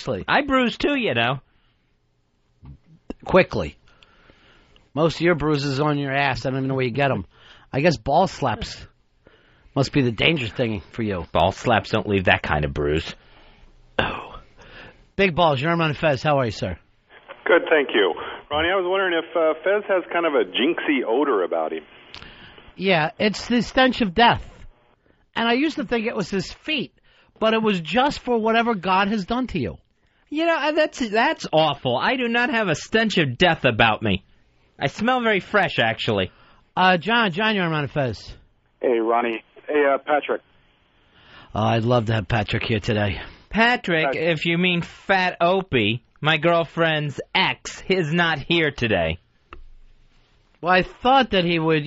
Seriously. I bruise too, you know. Quickly. Most of your bruises are on your ass. I don't even know where you get them. I guess ball slaps must be the dangerous thing for you. Ball slaps don't leave that kind of bruise. Oh. Big Balls, you're on Fez. How are you, sir? Good, thank you. Ronnie, I was wondering if Fez has kind of a jinxie odor about him. Yeah, it's the stench of death. And I used to think it was his feet, but it was just for whatever God has done to you. You know, that's awful. I do not have a stench of death about me. I smell very fresh, actually. John, you're on Fez. Hey, Ronnie. Hey, Patrick. Oh, I'd love to have Patrick here today. Patrick, if you mean Fat Opie, my girlfriend's ex, is not here today. Well, I thought that he would,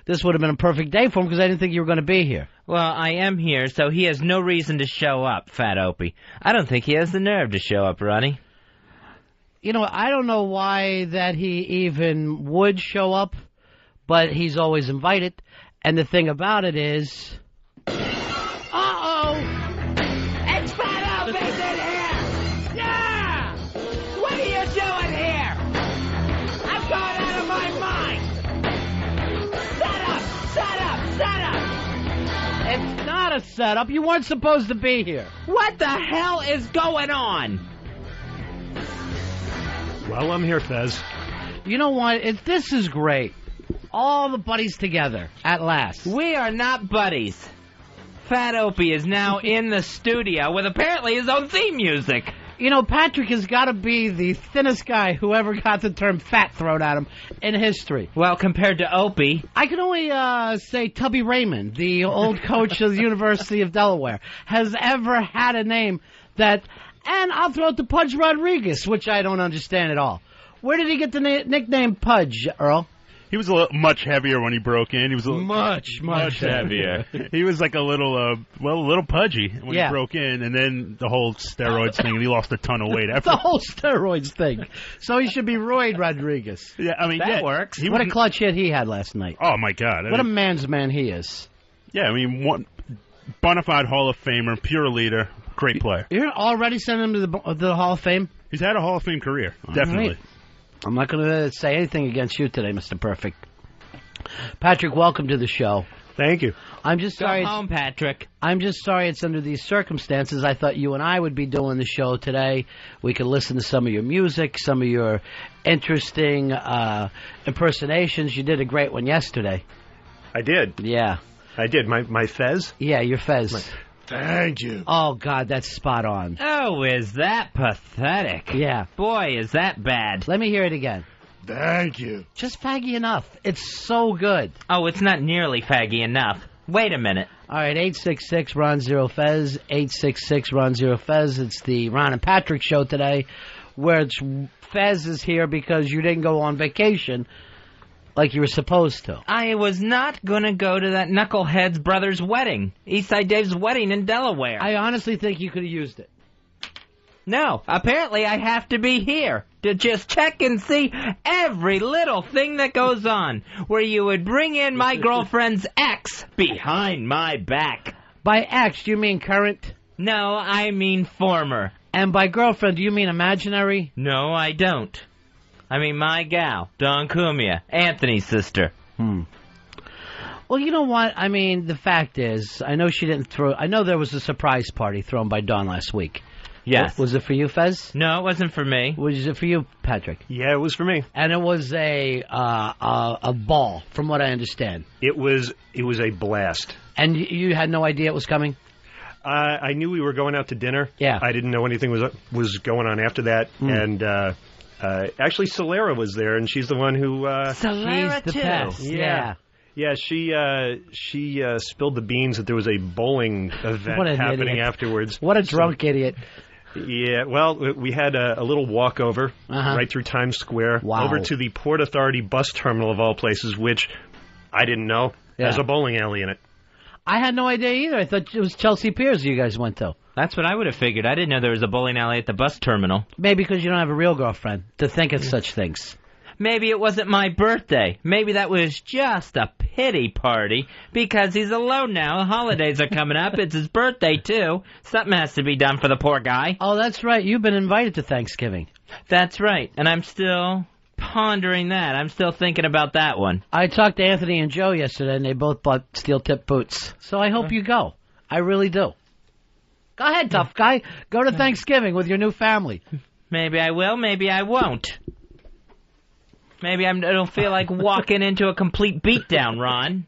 this would have been a perfect day for him because I didn't think you were going to be here. Well, I am here, so he has no reason to show up, Fat Opie. I don't think he has the nerve to show up, Ronnie. I don't know why that he even would show up, but he's always invited. And the thing about it is... Uh-oh! It's Fat Opie's in here! Yeah! What are you doing here? I'm going out of my mind! Set up! It's not a setup. You weren't supposed to be here. What the hell is going on? Well, I'm here, Fez. You know what? This is great. All the buddies together, at last. We are not buddies. Fat Opie is now in the studio with apparently his own theme music. Patrick has got to be the thinnest guy who ever got the term fat thrown at him in history. Well, compared to Opie. I can only say Tubby Raymond, the old coach of the University of Delaware, has ever had a name that... And I'll throw it to Pudge Rodriguez, which I don't understand at all. Where did he get the nickname Pudge, Earl? He was much heavier when he broke in. He was much heavier. He was like a little pudgy when he broke in, and then the whole steroids thing, and he lost a ton of weight after. The whole steroids thing. So he should be Roy Rodriguez. Yeah, I mean, that works. What a clutch hit he had last night. Oh, my God. What a man's man he is. Yeah, I mean, bona fide Hall of Famer, pure leader, great player. You're already sending him to the Hall of Fame? He's had a Hall of Fame career, definitely. Right. I'm not going to say anything against you today, Mr. Perfect. Patrick, welcome to the show. Thank you. I'm just sorry. Go home, Patrick. I'm just sorry it's under these circumstances. I thought you and I would be doing the show today. We could listen to some of your music, some of your interesting impersonations. You did a great one yesterday. I did. Yeah. I did. My Fez? Yeah, your Fez. Thank you. Oh, God, that's spot on. Oh, is that pathetic? Yeah. Boy, is that bad. Let me hear it again. Thank you. Just faggy enough. It's so good. Oh, it's not nearly faggy enough. Wait a minute. All right, 866-RON-0-FEZ, 866-RON-0-FEZ. It's the Ron and Patrick show today, where Fez is here because you didn't go on vacation like you were supposed to. I was not going to go to that knucklehead's brother's wedding, Eastside Dave's wedding in Delaware. I honestly think you could have used it. No, apparently I have to be here to just check and see every little thing that goes on, where you would bring in my girlfriend's ex behind my back. By ex, do you mean current? No, I mean former. And by girlfriend, do you mean imaginary? No, I don't. I mean my gal, Dawn Cumia, Anthony's sister. Well, you know what? I mean, the fact is, I know there was a surprise party thrown by Dawn last week. Yes. Was it for you, Fez? No, it wasn't for me. Was it for you, Patrick? Yeah, it was for me. And it was a ball, from what I understand. It was a blast. And you had no idea it was coming? I knew we were going out to dinner. Yeah. I didn't know anything was going on after that. And actually, Solera was there, and she's the one who... Solera, she's the too. best. Yeah. Yeah, she spilled the beans that there was a bowling event happening afterwards. What a drunk idiot. Yeah, well, we had a little walkover right through Times Square over to the Port Authority bus terminal of all places, which I didn't know has a bowling alley in it. I had no idea either. I thought it was Chelsea Piers you guys went to. That's what I would have figured. I didn't know there was a bowling alley at the bus terminal. Maybe because you don't have a real girlfriend to think of such things. Maybe it wasn't my birthday. Maybe that was just a pity party because he's alone now. The holidays are coming up. It's his birthday, too. Something has to be done for the poor guy. Oh, that's right. You've been invited to Thanksgiving. That's right. And I'm still pondering that. I'm still thinking about that one. I talked to Anthony and Joe yesterday, and they both bought steel-tip boots. So I hope you go. I really do. Go ahead, tough guy. Go to Thanksgiving with your new family. Maybe I will. Maybe I won't. Maybe I don't feel like walking into a complete beatdown, Ron.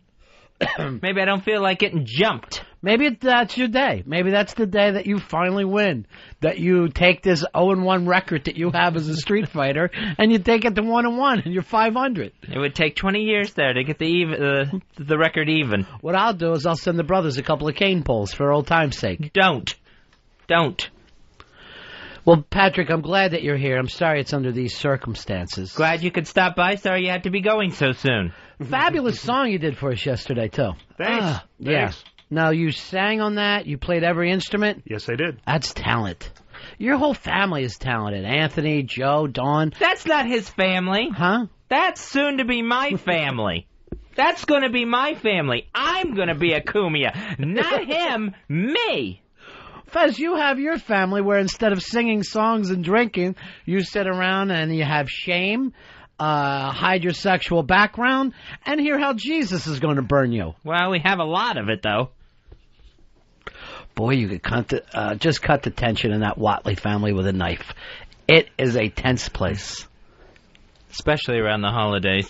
Maybe I don't feel like getting jumped. Maybe that's your day. Maybe that's the day that you finally win. That you take this 0-1 record that you have as a street fighter, and you take it to 1-1, and you're 500. It would take 20 years there to get the record even. What I'll do is I'll send the brothers a couple of cane poles for old time's sake. Don't. Well, Patrick, I'm glad that you're here. I'm sorry it's under these circumstances. Glad you could stop by. Sorry you had to be going so soon. Fabulous song you did for us yesterday, too. Thanks. Yeah. Now, you sang on that? You played every instrument? Yes, I did. That's talent. Your whole family is talented. Anthony, Joe, Dawn. That's not his family. Huh? That's soon to be my family. That's going to be my family. I'm going to be a Kumia. Not him. Me. Fez, you have your family where instead of singing songs and drinking, you sit around and you have shame, hide your sexual background, and hear how Jesus is going to burn you. Well, we have a lot of it, though. Boy, you could just cut the tension in that Watley family with a knife. It is a tense place. Especially around the holidays,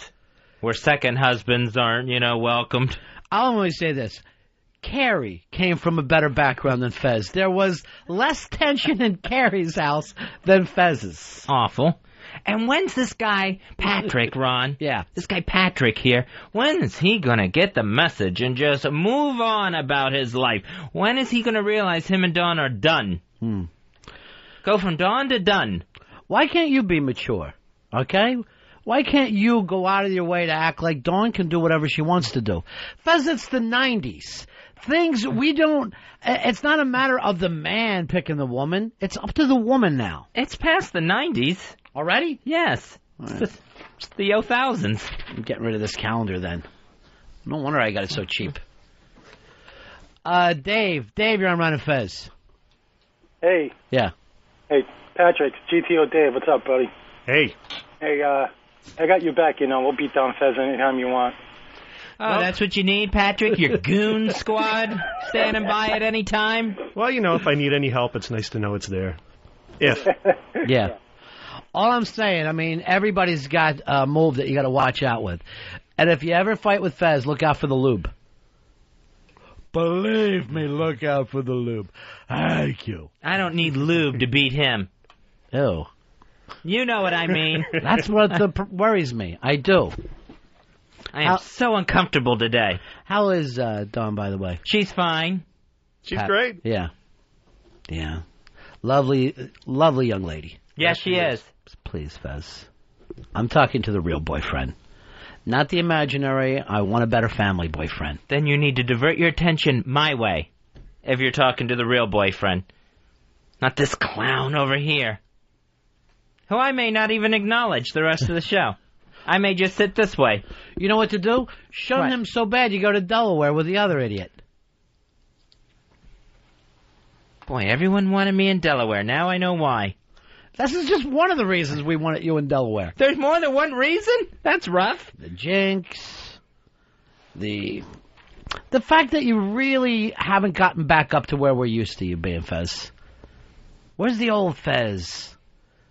where second husbands aren't, welcomed. I'll only say this. Carrie came from a better background than Fez. There was less tension in Carrie's house than Fez's. Awful. And when's this guy, Patrick, Ron? Yeah. This guy Patrick here, when is he going to get the message and just move on about his life? When is he going to realize him and Dawn are done? Go from Dawn to done. Why can't you be mature, okay? Why can't you go out of your way to act like Dawn can do whatever she wants to do? Fez, it's the 90s. Things we don't... It's not a matter of the man picking the woman. It's up to the woman now. It's past the 90s. Already? Yes. It's the 2000s. I'm getting rid of this calendar then. No wonder I got it so cheap. Dave, you're on Ron and Fez. Hey. Yeah. Hey, Patrick, GTO Dave, what's up, buddy? Hey. Hey, I got you back, we'll beat down Fez anytime you want. Oh, well, that's what you need, Patrick? Your goon squad standing by at any time? Well, if I need any help, it's nice to know it's there. If. Yeah. All I'm saying, everybody's got a move that you got to watch out with. And if you ever fight with Fez, look out for the lube. Believe me, look out for the lube. Thank you. I don't need lube to beat him. Ew. You know what I mean. That's what worries me. I do. I am so uncomfortable today. How is Dawn, by the way? She's fine. She's great. Yeah. Yeah. Lovely young lady. Yes, she is. Please, Fez. I'm talking to the real boyfriend. Not the imaginary, I want a better family boyfriend. Then you need to divert your attention my way if you're talking to the real boyfriend. Not this clown over here, who I may not even acknowledge the rest of the show. I may just sit this way. You know what to do? Shun him so bad you go to Delaware with the other idiot. Boy, everyone wanted me in Delaware. Now I know why. This is just one of the reasons we wanted you in Delaware. There's more than one reason? That's rough. The jinx. The fact that you really haven't gotten back up to where we're used to you being, Fez. Where's the old Fez?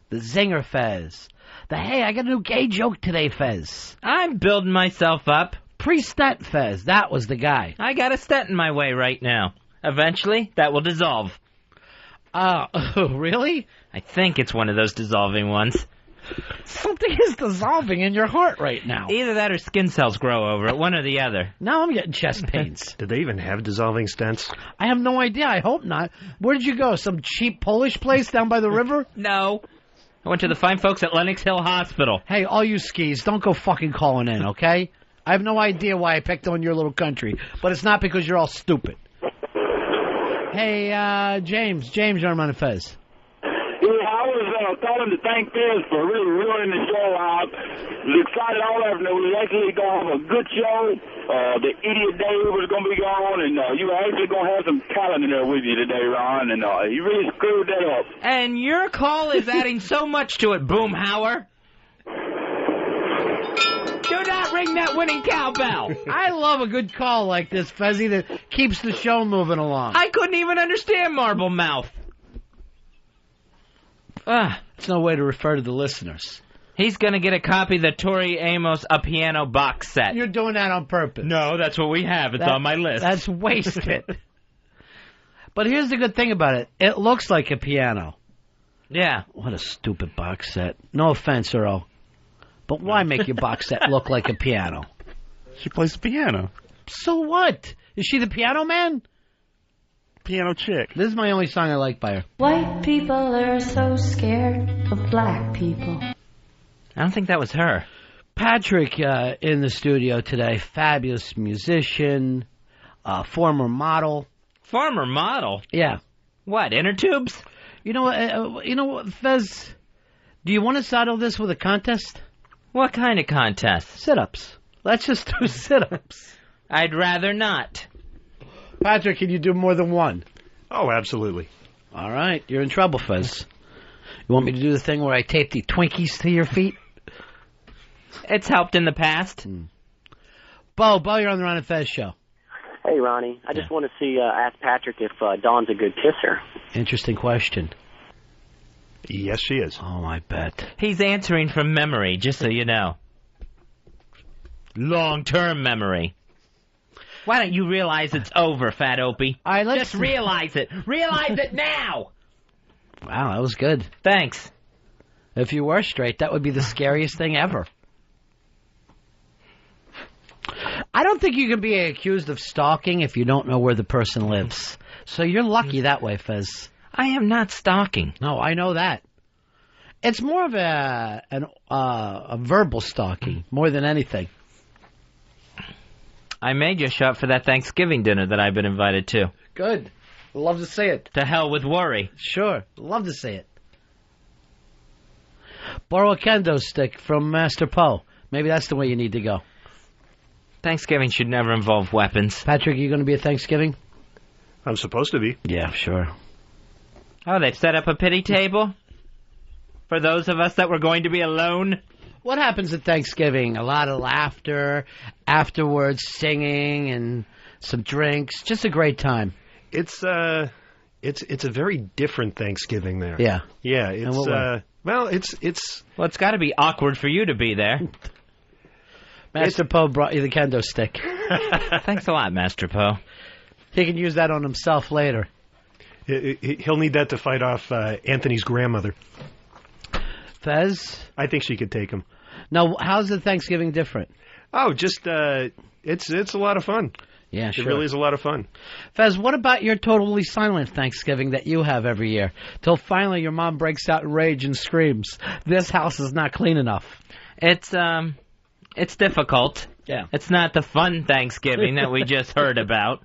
The zinger Fez? The, hey, I got a new gay joke today, Fez. I'm building myself up. Pre-stent Fez, that was the guy. I got a stent in my way right now. Eventually, that will dissolve. Really? I think it's one of those dissolving ones. Something is dissolving in your heart right now. Either that or skin cells grow over it, one or the other. Now I'm getting chest pains. Did they even have dissolving stents? I have no idea. I hope not. Where did you go? Some cheap Polish place down by the river? No. I went to the fine folks at Lenox Hill Hospital. Hey, all you skis, don't go fucking calling in, okay? I have no idea why I picked on your little country, but it's not because you're all stupid. Hey, James, you're on Fez. Yeah, I was was calling to thank Fizz for really ruining the show. I was excited all afternoon. We actually going to have a good show. The Idiot Day was going to be gone, and you were actually going to have some talent in there with you today, Ron, and you really screwed that up. And your call is adding so much to it, Boomhauer. Do not ring that winning cowbell. I love a good call like this, Fezzy, that keeps the show moving along. I couldn't even understand Marble Mouth. It's no way to refer to the listeners. He's going to get a copy of the Tori Amos A Piano box set. You're doing that on purpose. No, that's what we have. It's on my list. That's wasted. But here's the good thing about it. It looks like a piano. Yeah. What a stupid box set. No offense, Earl. But why make your box set look like a piano? She plays the piano. So what? Is she the piano man? Piano chick. This is my only song I like by her. White people are so scared of black people. I don't think that was her. Patrick in the studio today. Fabulous musician, former model. Former model? Yeah. What, inner tubes? You know what, Fez? Do you want to settle this with a contest? What kind of contest? Sit-ups. Let's just do sit-ups. I'd rather not. Patrick, can you do more than one? Oh, absolutely. All right. You're in trouble, Fez. You want me to do the thing where I tape the Twinkies to your feet? It's helped in the past. Bo, you're on the Ron and Fez show. Hey, Ronnie. I just want to ask Patrick if Dawn's a good kisser. Interesting question. Yes, she is. Oh, I bet. He's answering from memory, just so you know. Long-term memory. Why don't you realize it's over, Fat Opie? All right, just realize it. Realize it now! Wow, that was good. Thanks. If you were straight, that would be the scariest thing ever. I don't think you can be accused of stalking if you don't know where the person lives. So you're lucky that way, Fez. I am not stalking. No, I know that. It's more of a verbal stalking, more than anything. I may just show up for that Thanksgiving dinner that I've been invited to. Good. Love to see it. To hell with worry. Sure. Love to see it. Borrow a kendo stick from Master Po. Maybe that's the way you need to go. Thanksgiving should never involve weapons. Patrick, you going to be at Thanksgiving? I'm supposed to be. Yeah, sure. Oh, they've set up a pity table? For those of us that were going to be alone? What happens at Thanksgiving? A lot of laughter, afterwards singing, and some drinks. Just a great time. It's a very different Thanksgiving there. Yeah. Yeah, it's well, it's got to be awkward for you to be there. Master Po brought you the kendo stick. Thanks a lot, Master Po. He can use that on himself later. He'll need that to fight off Anthony's grandmother. Fez? I think she could take him. Now, how's the Thanksgiving different? Oh, just it's a lot of fun. Yeah, sure. It really is a lot of fun. Fez, what about your totally silent Thanksgiving that you have every year? Till finally your mom breaks out in rage and screams, "This house is not clean enough." It's difficult. Yeah. It's not the fun Thanksgiving that we just heard about.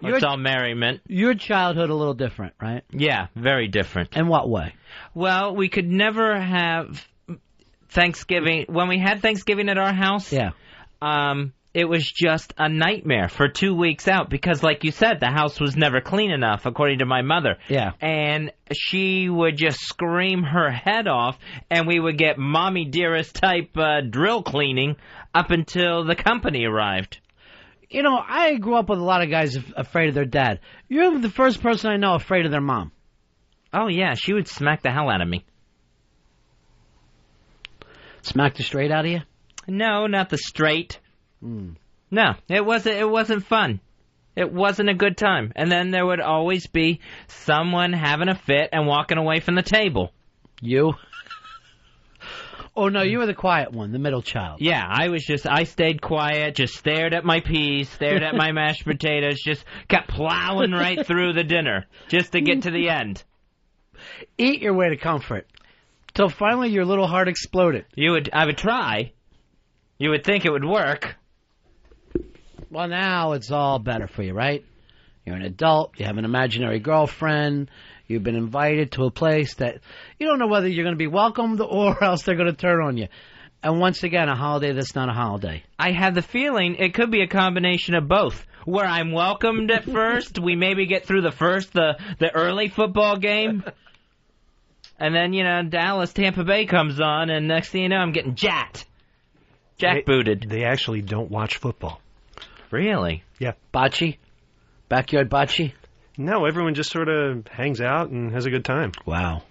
It's all merriment. Your childhood a little different, right? Yeah, very different. In what way? Well, we could never have Thanksgiving. When we had Thanksgiving at our house, yeah. It was just a nightmare for 2 weeks out because, like you said, the house was never clean enough, according to my mother. Yeah. And she would just scream her head off, and we would get mommy dearest type drill cleaning up until the company arrived. You know, I grew up with a lot of guys afraid of their dad. You're the first person I know afraid of their mom. Oh, yeah, she would smack the hell out of me. Smack the straight out of you? No, not the straight. No, it wasn't fun. It wasn't a good time. And then there would always be someone having a fit and walking away from the table. Oh, no, you were the quiet one, the middle child. Yeah, I stayed quiet, just stared at my peas, stared at my mashed potatoes, just kept plowing right through the dinner, just to get to the end. Eat your way to comfort. Till finally your little heart exploded. I would try. You would think it would work. Well, now it's all better for you, right? You're an adult, you have an imaginary girlfriend, You've been invited to a place that you don't know whether you're going to be welcomed or else they're going to turn on you. And once again, a holiday that's not a holiday. I have the feeling it could be a combination of both. Where I'm welcomed at first, we maybe get through the early football game. And then, Dallas, Tampa Bay comes on, and next thing you know, I'm getting jackbooted. They actually don't watch football. Really? Yeah. Bocce? Backyard bocce? No, everyone just sort of hangs out and has a good time. Wow.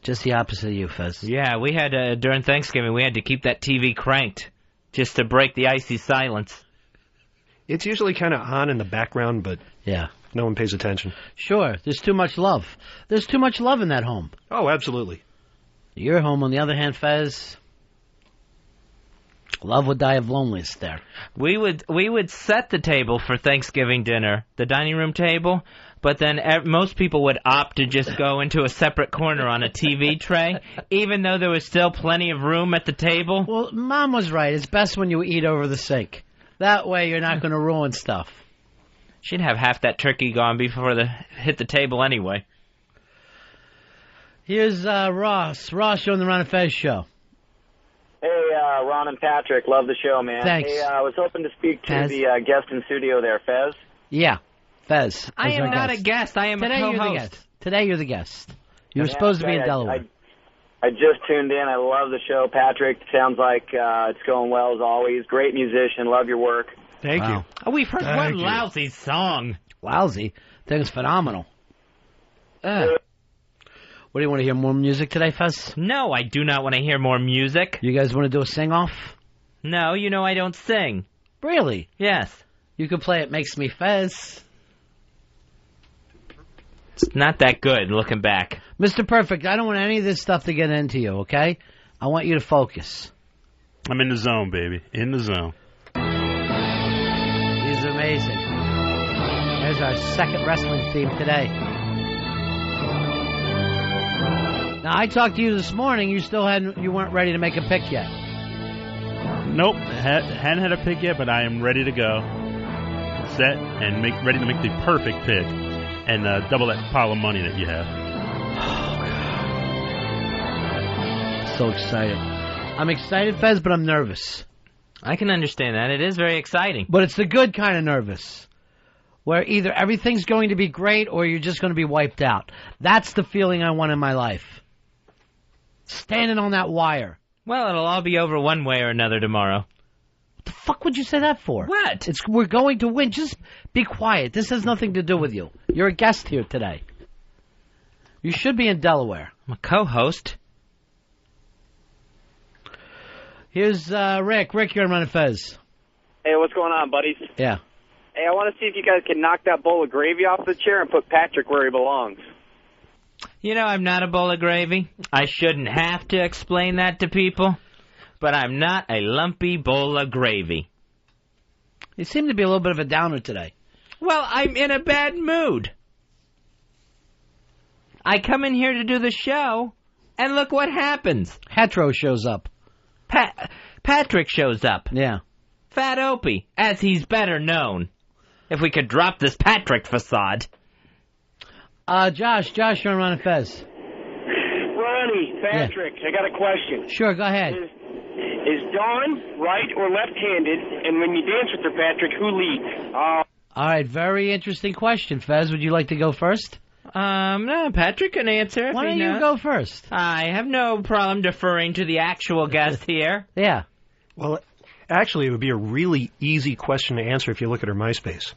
Just the opposite of you, Fez. Yeah, we had, during Thanksgiving, we had to keep that TV cranked just to break the icy silence. It's usually kind of on in the background, but yeah, no one pays attention. Sure, there's too much love. There's too much love in that home. Oh, absolutely. Your home, on the other hand, Fez, love would die of loneliness there. We would set the table for Thanksgiving dinner, the dining room table, but then most people would opt to just go into a separate corner on a TV tray, even though there was still plenty of room at the table. Well, Mom was right. It's best when you eat over the sink. That way you're not going to ruin stuff. She'd have half that turkey gone before hit the table anyway. Here's Ross. Ross, you're on the Ron and Fez show. Hey, Ron and Patrick. Love the show, man. Thanks. Hey, I was hoping to speak to Fez? the guest in studio there, Fez. Yeah, Fez. I am not a guest. I am Today a co-host. You're the guest. Today you're the guest. You were supposed to be in Delaware. I just tuned in. I love the show, Patrick. Sounds like it's going well as always. Great musician. Love your work. Thank you. Oh, we've heard one lousy song. Lousy? I think it's phenomenal. What do you want to hear, more music today, Fez? No, I do not want to hear more music. You guys want to do a sing-off? No, I don't sing. Really? Yes. You could play It Makes Me Fez. It's not that good, looking back. Mr. Perfect, I don't want any of this stuff to get into you, okay? I want you to focus. I'm in the zone, baby. In the zone. He's amazing. There's our second wrestling theme today. Now, I talked to you this morning. You weren't ready to make a pick yet. Nope, hadn't had a pick yet, but I am ready to go. Set and ready to make the perfect pick and double that pile of money that you have. So excited. I'm excited, Fez, but I'm nervous. I can understand that. It is very exciting. But it's the good kind of nervous, where either everything's going to be great or you're just going to be wiped out. That's the feeling I want in my life. Standing on that wire. Well, it'll all be over one way or another tomorrow. What the fuck would you say that for? What? We're going to win. Just be quiet. This has nothing to do with you. You're a guest here today. You should be in Delaware. I'm a co-host. Here's Rick. Rick, you're on Run and Fez. Hey, what's going on, buddies? Yeah. Hey, I want to see if you guys can knock that bowl of gravy off the chair and put Patrick where he belongs. I'm not a bowl of gravy. I shouldn't have to explain that to people, but I'm not a lumpy bowl of gravy. You seem to be a little bit of a downer today. Well, I'm in a bad mood. I come in here to do the show, and look what happens. Hetero shows up. Patrick shows up. Yeah. Fat Opie, as he's better known. If we could drop this Patrick facade. Josh, you're on Ron and Fez. Ronnie, Patrick, I got a question. Sure, go ahead. Is Dawn right or left-handed? And when you dance with her, Patrick, who leads? All right, very interesting question, Fez. Would you like to go first? No, Patrick can answer. Why don't you go first? I have no problem deferring to the actual guest here. Yeah. Well, actually, it would be a really easy question to answer if you look at her MySpace.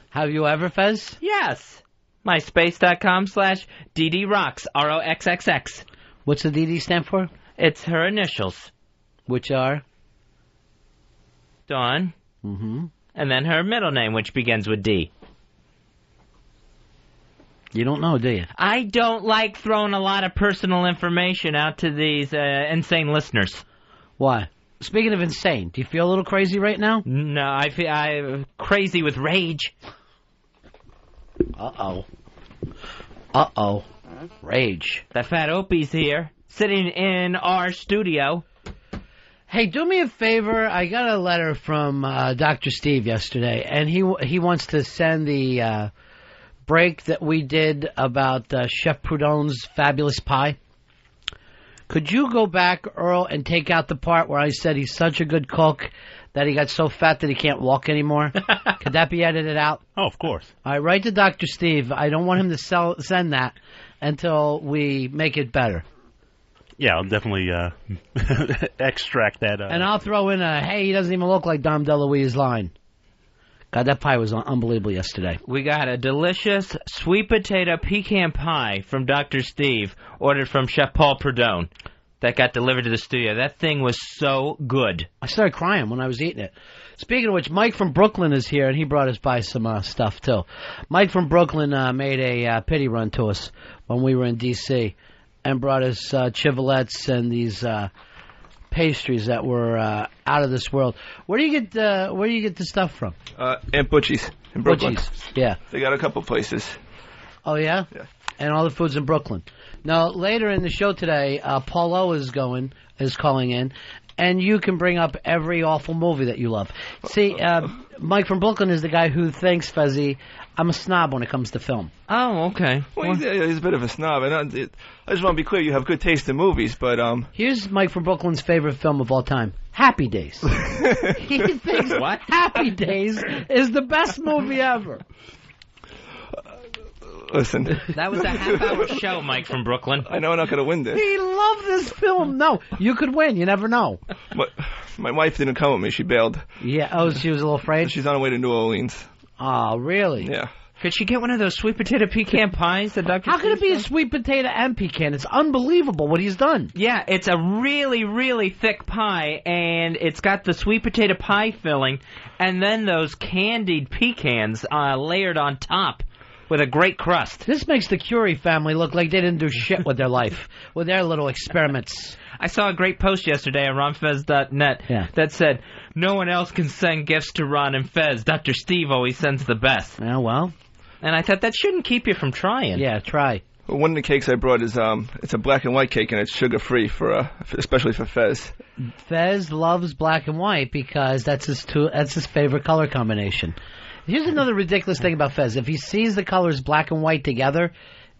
Have you ever, Fez? Yes. MySpace.com/DDRocks, ROXXX. What's the DD stand for? It's her initials. Which are? Dawn. Mm-hmm. And then her middle name, which begins with D. You don't know, do you? I don't like throwing a lot of personal information out to these insane listeners. Why? Speaking of insane, do you feel a little crazy right now? No, I'm crazy with rage. Uh-oh. Rage. The Fat Opie's here, sitting in our studio. Hey, do me a favor. I got a letter from Dr. Steve yesterday, and he wants to send the break that we did about Chef Proudhon's fabulous pie? Could you go back, Earl, and take out the part where I said he's such a good cook that he got so fat that he can't walk anymore? Could that be edited out? Oh, of course. All right, write to Dr. Steve. I don't want him to send that until we make it better. Yeah, I'll definitely extract that. And I'll throw in hey, he doesn't even look like Dom DeLuise line. God, that pie was unbelievable yesterday. We got a delicious sweet potato pecan pie from Dr. Steve, ordered from Chef Paul Proudhon, that got delivered to the studio. That thing was so good. I started crying when I was eating it. Speaking of which, Mike from Brooklyn is here, and he brought us by some stuff, too. Mike from Brooklyn made a pity run to us when we were in D.C., and brought us chivalettes and these pastries that were out of this world. Where do you get the stuff from? Aunt Butchie's in Brooklyn. Butchie's, yeah. They got a couple places. Oh, yeah? Yeah. And all the food's in Brooklyn. Now, later in the show today, Paulo is calling in, and you can bring up every awful movie that you love. See, Mike from Brooklyn is the guy who thinks, Fezzi, I'm a snob when it comes to film. Oh, okay. Well, he's a bit of a snob. And I just want to be clear, you have good taste in movies, but... Here's Mike from Brooklyn's favorite film of all time, Happy Days. He thinks Happy Days is the best movie ever. Listen. That was a half-hour show, Mike from Brooklyn. I know I'm not going to win this. He loved this film. No, you could win. You never know. But my wife didn't come with me. She bailed. Yeah. Oh, she was a little afraid? She's on her way to New Orleans. Oh, really? Yeah. Could she get one of those sweet potato pecan pies that Dr. How could it be a sweet potato and pecan? It's unbelievable what he's done. Yeah, it's a really, really thick pie, and it's got the sweet potato pie filling, and then those candied pecans layered on top with a great crust. This makes the Curie family look like they didn't do shit with their life, with their little experiments. I saw a great post yesterday on ronfez.net that said, no one else can send gifts to Ron and Fez. Dr. Steve always sends the best. Yeah, well. And I thought that shouldn't keep you from trying. Yeah, try. Well, one of the cakes I brought is it's a black and white cake, and it's sugar-free, especially for Fez. Fez loves black and white because that's his favorite color combination. Here's another ridiculous thing about Fez. If he sees the colors black and white together,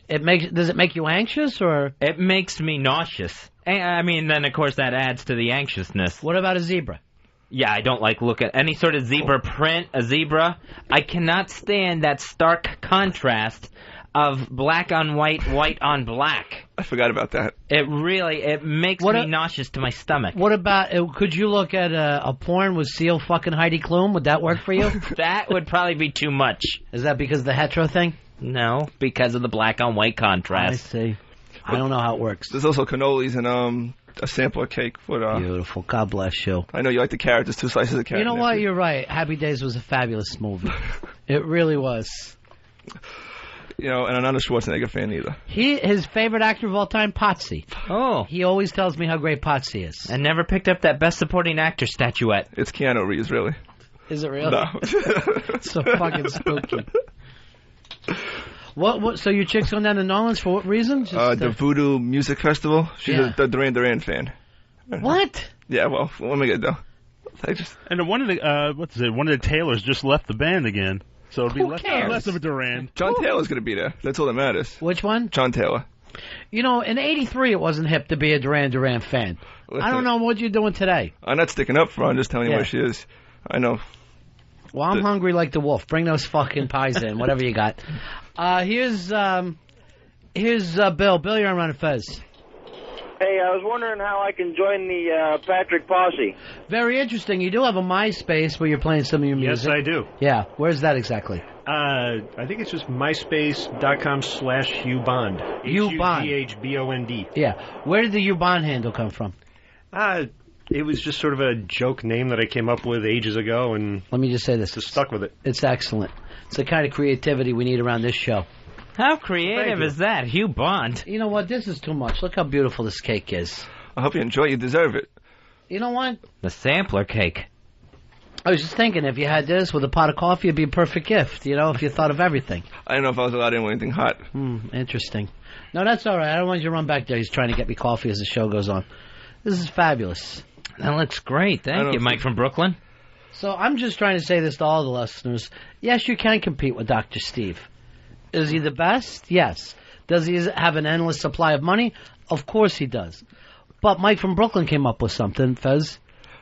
does it make you anxious, or? It makes me nauseous. I mean, then, of course, that adds to the anxiousness. What about a zebra? Yeah, I don't look at any sort of zebra print, a zebra. I cannot stand that stark contrast of black on white, white on black. I forgot about that. It makes me nauseous to my stomach. What about, could you look at a porn with Seal fucking Heidi Klum? Would that work for you? That would probably be too much. Is that because of the hetero thing? No, because of the black on white contrast. I see. I don't know how it works. There's also cannolis and a sampler cake. Beautiful. God bless you. I know you like the carrot. There's 2 slices of carrot. You know what? You're right. Happy Days was a fabulous movie. It really was. You know, and I'm not a Schwarzenegger fan either. His favorite actor of all time, Potsy. Oh. He always tells me how great Potsy is. And never picked up that Best Supporting Actor statuette. It's Keanu Reeves, really. Is it really? No. It's so fucking spooky. What? So your chick's going down to New Orleans for what reason? The Voodoo Music Festival. She's a Duran Duran fan. What? Yeah, well, what am I going to do? And one of the Taylors just left the band again. So it'll be less of a Duran. John Taylor's going to be there. That's all that matters. Which one? John Taylor. You know, in '83 it wasn't hip to be a Duran Duran fan. Listen, I don't know what you're doing today. I'm not sticking up for her. I'm just telling you where she is. I know. Well, I'm hungry like the wolf. Bring those fucking pies in, whatever you got. Here's Bill. Bill, you're on Ron and Fez. Hey, I was wondering how I can join the Patrick Posse. Very interesting. You do have a MySpace where you're playing some of your music. Yes, I do. Yeah. Where's that exactly? I think it's just myspace.com/Hugh Bond. Hugh Bond. HUGHBOND. Yeah. Where did the Hugh Bond handle come from? It was just sort of a joke name that I came up with ages ago, and let me just say this. Just stuck with it. It's excellent. It's the kind of creativity we need around this show. How creative is that, Hugh Bond? You know what? This is too much. Look how beautiful this cake is. I hope you enjoy it. You deserve it. You know what? The sampler cake. I was just thinking, if you had this with a pot of coffee, it'd be a perfect gift, you know, if you thought of everything. I don't know if I was allowed in with anything hot. Interesting. No, that's all right. I don't want you to run back there. He's trying to get me coffee as the show goes on. This is fabulous. That looks great. Thank you, Mike from Brooklyn. So I'm just trying to say this to all the listeners. Yes, you can compete with Dr. Steve. Is he the best? Yes. Does he have an endless supply of money? Of course he does. But Mike from Brooklyn came up with something, Fez.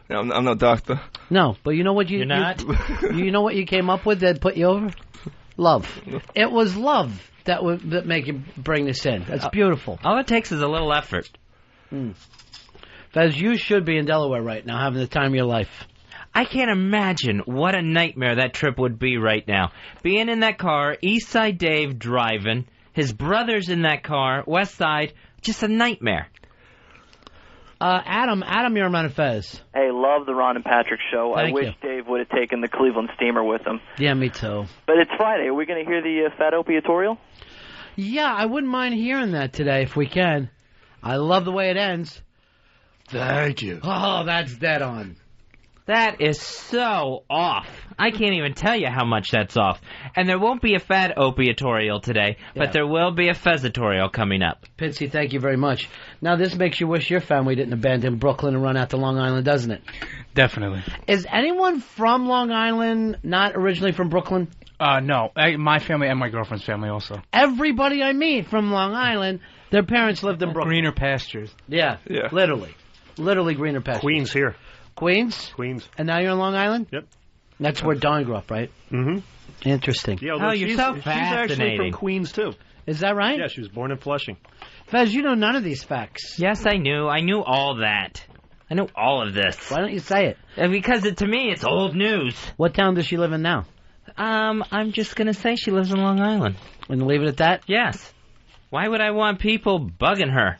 Yeah, I'm no doctor. No, but you know what You're not? You know what you came up with that put you over? Love. It was love that make you bring this in. That's beautiful. All it takes is a little effort. Fez, you should be in Delaware right now, having the time of your life. I can't imagine what a nightmare that trip would be right now. Being in that car, East Side Dave driving, his brother's in that car, West Side, just a nightmare. Adam, you're on Fez. Hey, love the Ron and Patrick show. Thank I wish you. Dave would have taken the Cleveland Steamer with him. Yeah, me too. But it's Friday. Are we going to hear the Fat Opie tutorial? Yeah, I wouldn't mind hearing that today if we can. I love the way it ends. Thank you. Oh, that's dead on. That is so off. I can't even tell you how much that's off. And there won't be a Fat Opie-atorial today, but there will be a Fez-atorial coming up. Pitsy, thank you very much. Now, this makes you wish your family didn't abandon Brooklyn and run out to Long Island, doesn't it? Definitely. Is anyone from Long Island not originally from Brooklyn? No. My family and my girlfriend's family also. Everybody I meet from Long Island, their parents lived in Brooklyn. Greener pastures. Yeah. Literally. Literally greener pastures. Queens here. Queens? Queens. And now you're in Long Island? Yep. That's where Dawn grew up, right? Mm-hmm. Interesting. Yeah, you're so she's fascinating. actually from Queens, too. Is that right? Yeah, she was born in Flushing. Fez, you know none of these facts. Yes, I knew. I knew all that. I know all of this. Why don't you say it? Because to me, it's old news. What town does she live in now? I'm just going to say she lives in Long Island. And leave it at that? Yes. Why would I want people bugging her?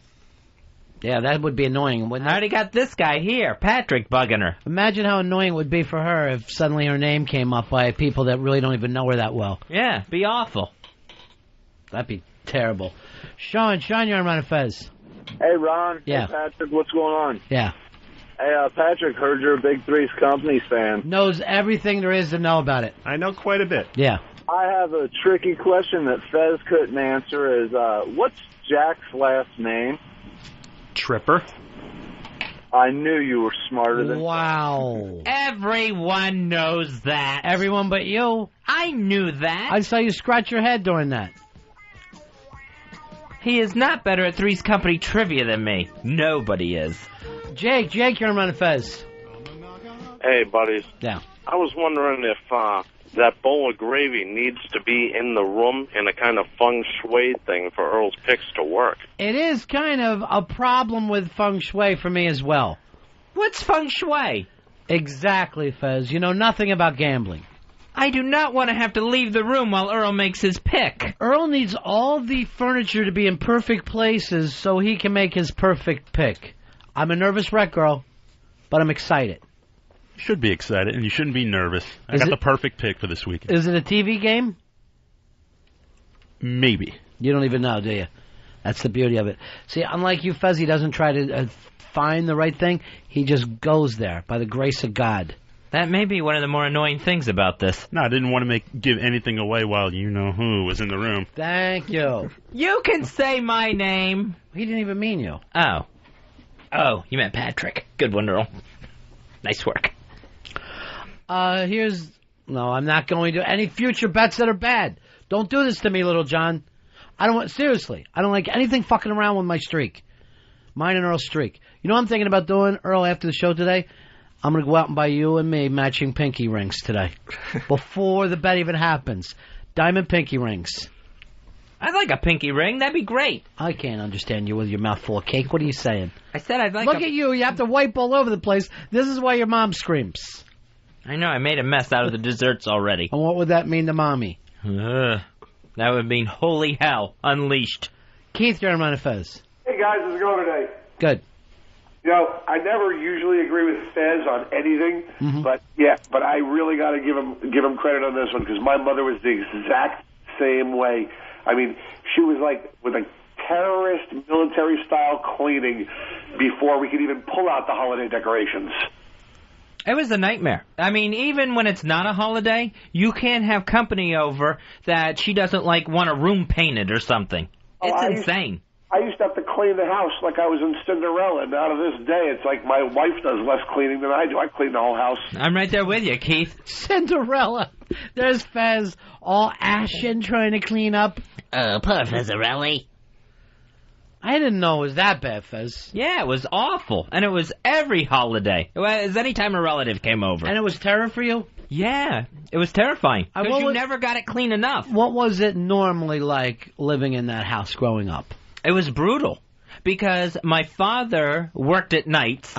Yeah, that would be annoying. I already got this guy here, Patrick, bugging her. Imagine how annoying it would be for her if suddenly her name came up by people that really don't even know her that well. Yeah, be awful. That'd be terrible. Sean, you're on Fez. Hey, Ron. Yeah. Hey, Patrick, what's going on? Yeah. Hey, Patrick, heard you're a Big Three's Company fan. Knows everything there is to know about it. I know quite a bit. Yeah. I have a tricky question that Fez couldn't answer is, what's Jack's last name? Tripper. I knew you were smarter than... Wow. Everyone knows that. Everyone but you. I knew that. I saw you scratch your head doing that. He is not better at Three's Company trivia than me. Nobody is. Jake, you're on Fez. Hey, buddies. Yeah. I was wondering if that bowl of gravy needs to be in the room in a kind of feng shui thing for Earl's picks to work. It is kind of a problem with feng shui for me as well. What's feng shui? Exactly, Fez. You know nothing about gambling. I do not want to have to leave the room while Earl makes his pick. Earl needs all the furniture to be in perfect places so he can make his perfect pick. I'm a nervous wreck, girl, but I'm excited. You should be excited, and you shouldn't be nervous. I got the perfect pick for this weekend. Is it a TV game? Maybe. You don't even know, do you? That's the beauty of it. See, unlike you, Fez, he doesn't try to find the right thing. He just goes there by the grace of God. That may be one of the more annoying things about this. No, I didn't want to give anything away while you-know-who was in the room. Thank you. You can say my name. He didn't even mean you. Oh, you meant Patrick. Good one, Earl. Nice work. No, I'm not going to. Any future bets that are bad. Don't do this to me, little John. Seriously, I don't like anything fucking around with my streak. Mine and Earl's streak. You know what I'm thinking about doing, Earl, after the show today? I'm going to go out and buy you and me matching pinky rings today. Before the bet even happens. Diamond pinky rings. I'd like a pinky ring. That'd be great. I can't understand you with your mouth full of cake. What are you saying? I said I'd like Look at you. You have to wipe all over the place. This is why your mom screams. I know. I made a mess out of the desserts already. And what would that mean to Mommy? That would mean holy hell unleashed. Keith, you're on Fez. Hey, guys. How's it going today? Good. You know, I never usually agree with Fez on anything, but I really got to give him credit on this one because my mother was the exact same way. I mean, she was like with a terrorist military-style cleaning before we could even pull out the holiday decorations. It was a nightmare. I mean, even when it's not a holiday, you can't have company over that she doesn't want a room painted or something. It's insane. I used to have to clean the house like I was in Cinderella. Now to this day, it's like my wife does less cleaning than I do. I clean the whole house. I'm right there with you, Keith. Cinderella. There's Fez all ashen trying to clean up. Poor Fezzarelli. I didn't know it was that bad, Fez. Yeah, it was awful. And it was every holiday. It was any time a relative came over. And it was terror for you? Yeah, it was terrifying. Because you never got it clean enough. What was it normally like living in that house growing up? It was brutal. Because my father worked at nights.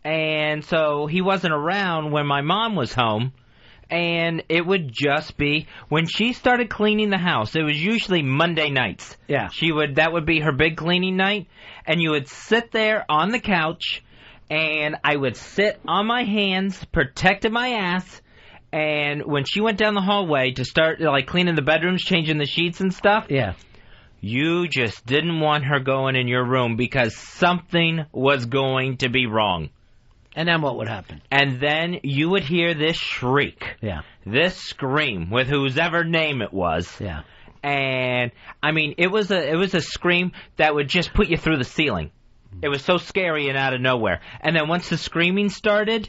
And so he wasn't around when my mom was home. And it would just be, when she started cleaning the house, it was usually Monday nights. Yeah. That would be her big cleaning night. And you would sit there on the couch, and I would sit on my hands, protecting my ass. And when she went down the hallway to start, like, cleaning the bedrooms, changing the sheets and stuff. Yeah. You just didn't want her going in your room because something was going to be wrong. And then what would happen? And then you would hear this shriek. Yeah. This scream with whosever name it was. Yeah. And I mean, it was a scream that would just put you through the ceiling. It was so scary and out of nowhere. And then once the screaming started,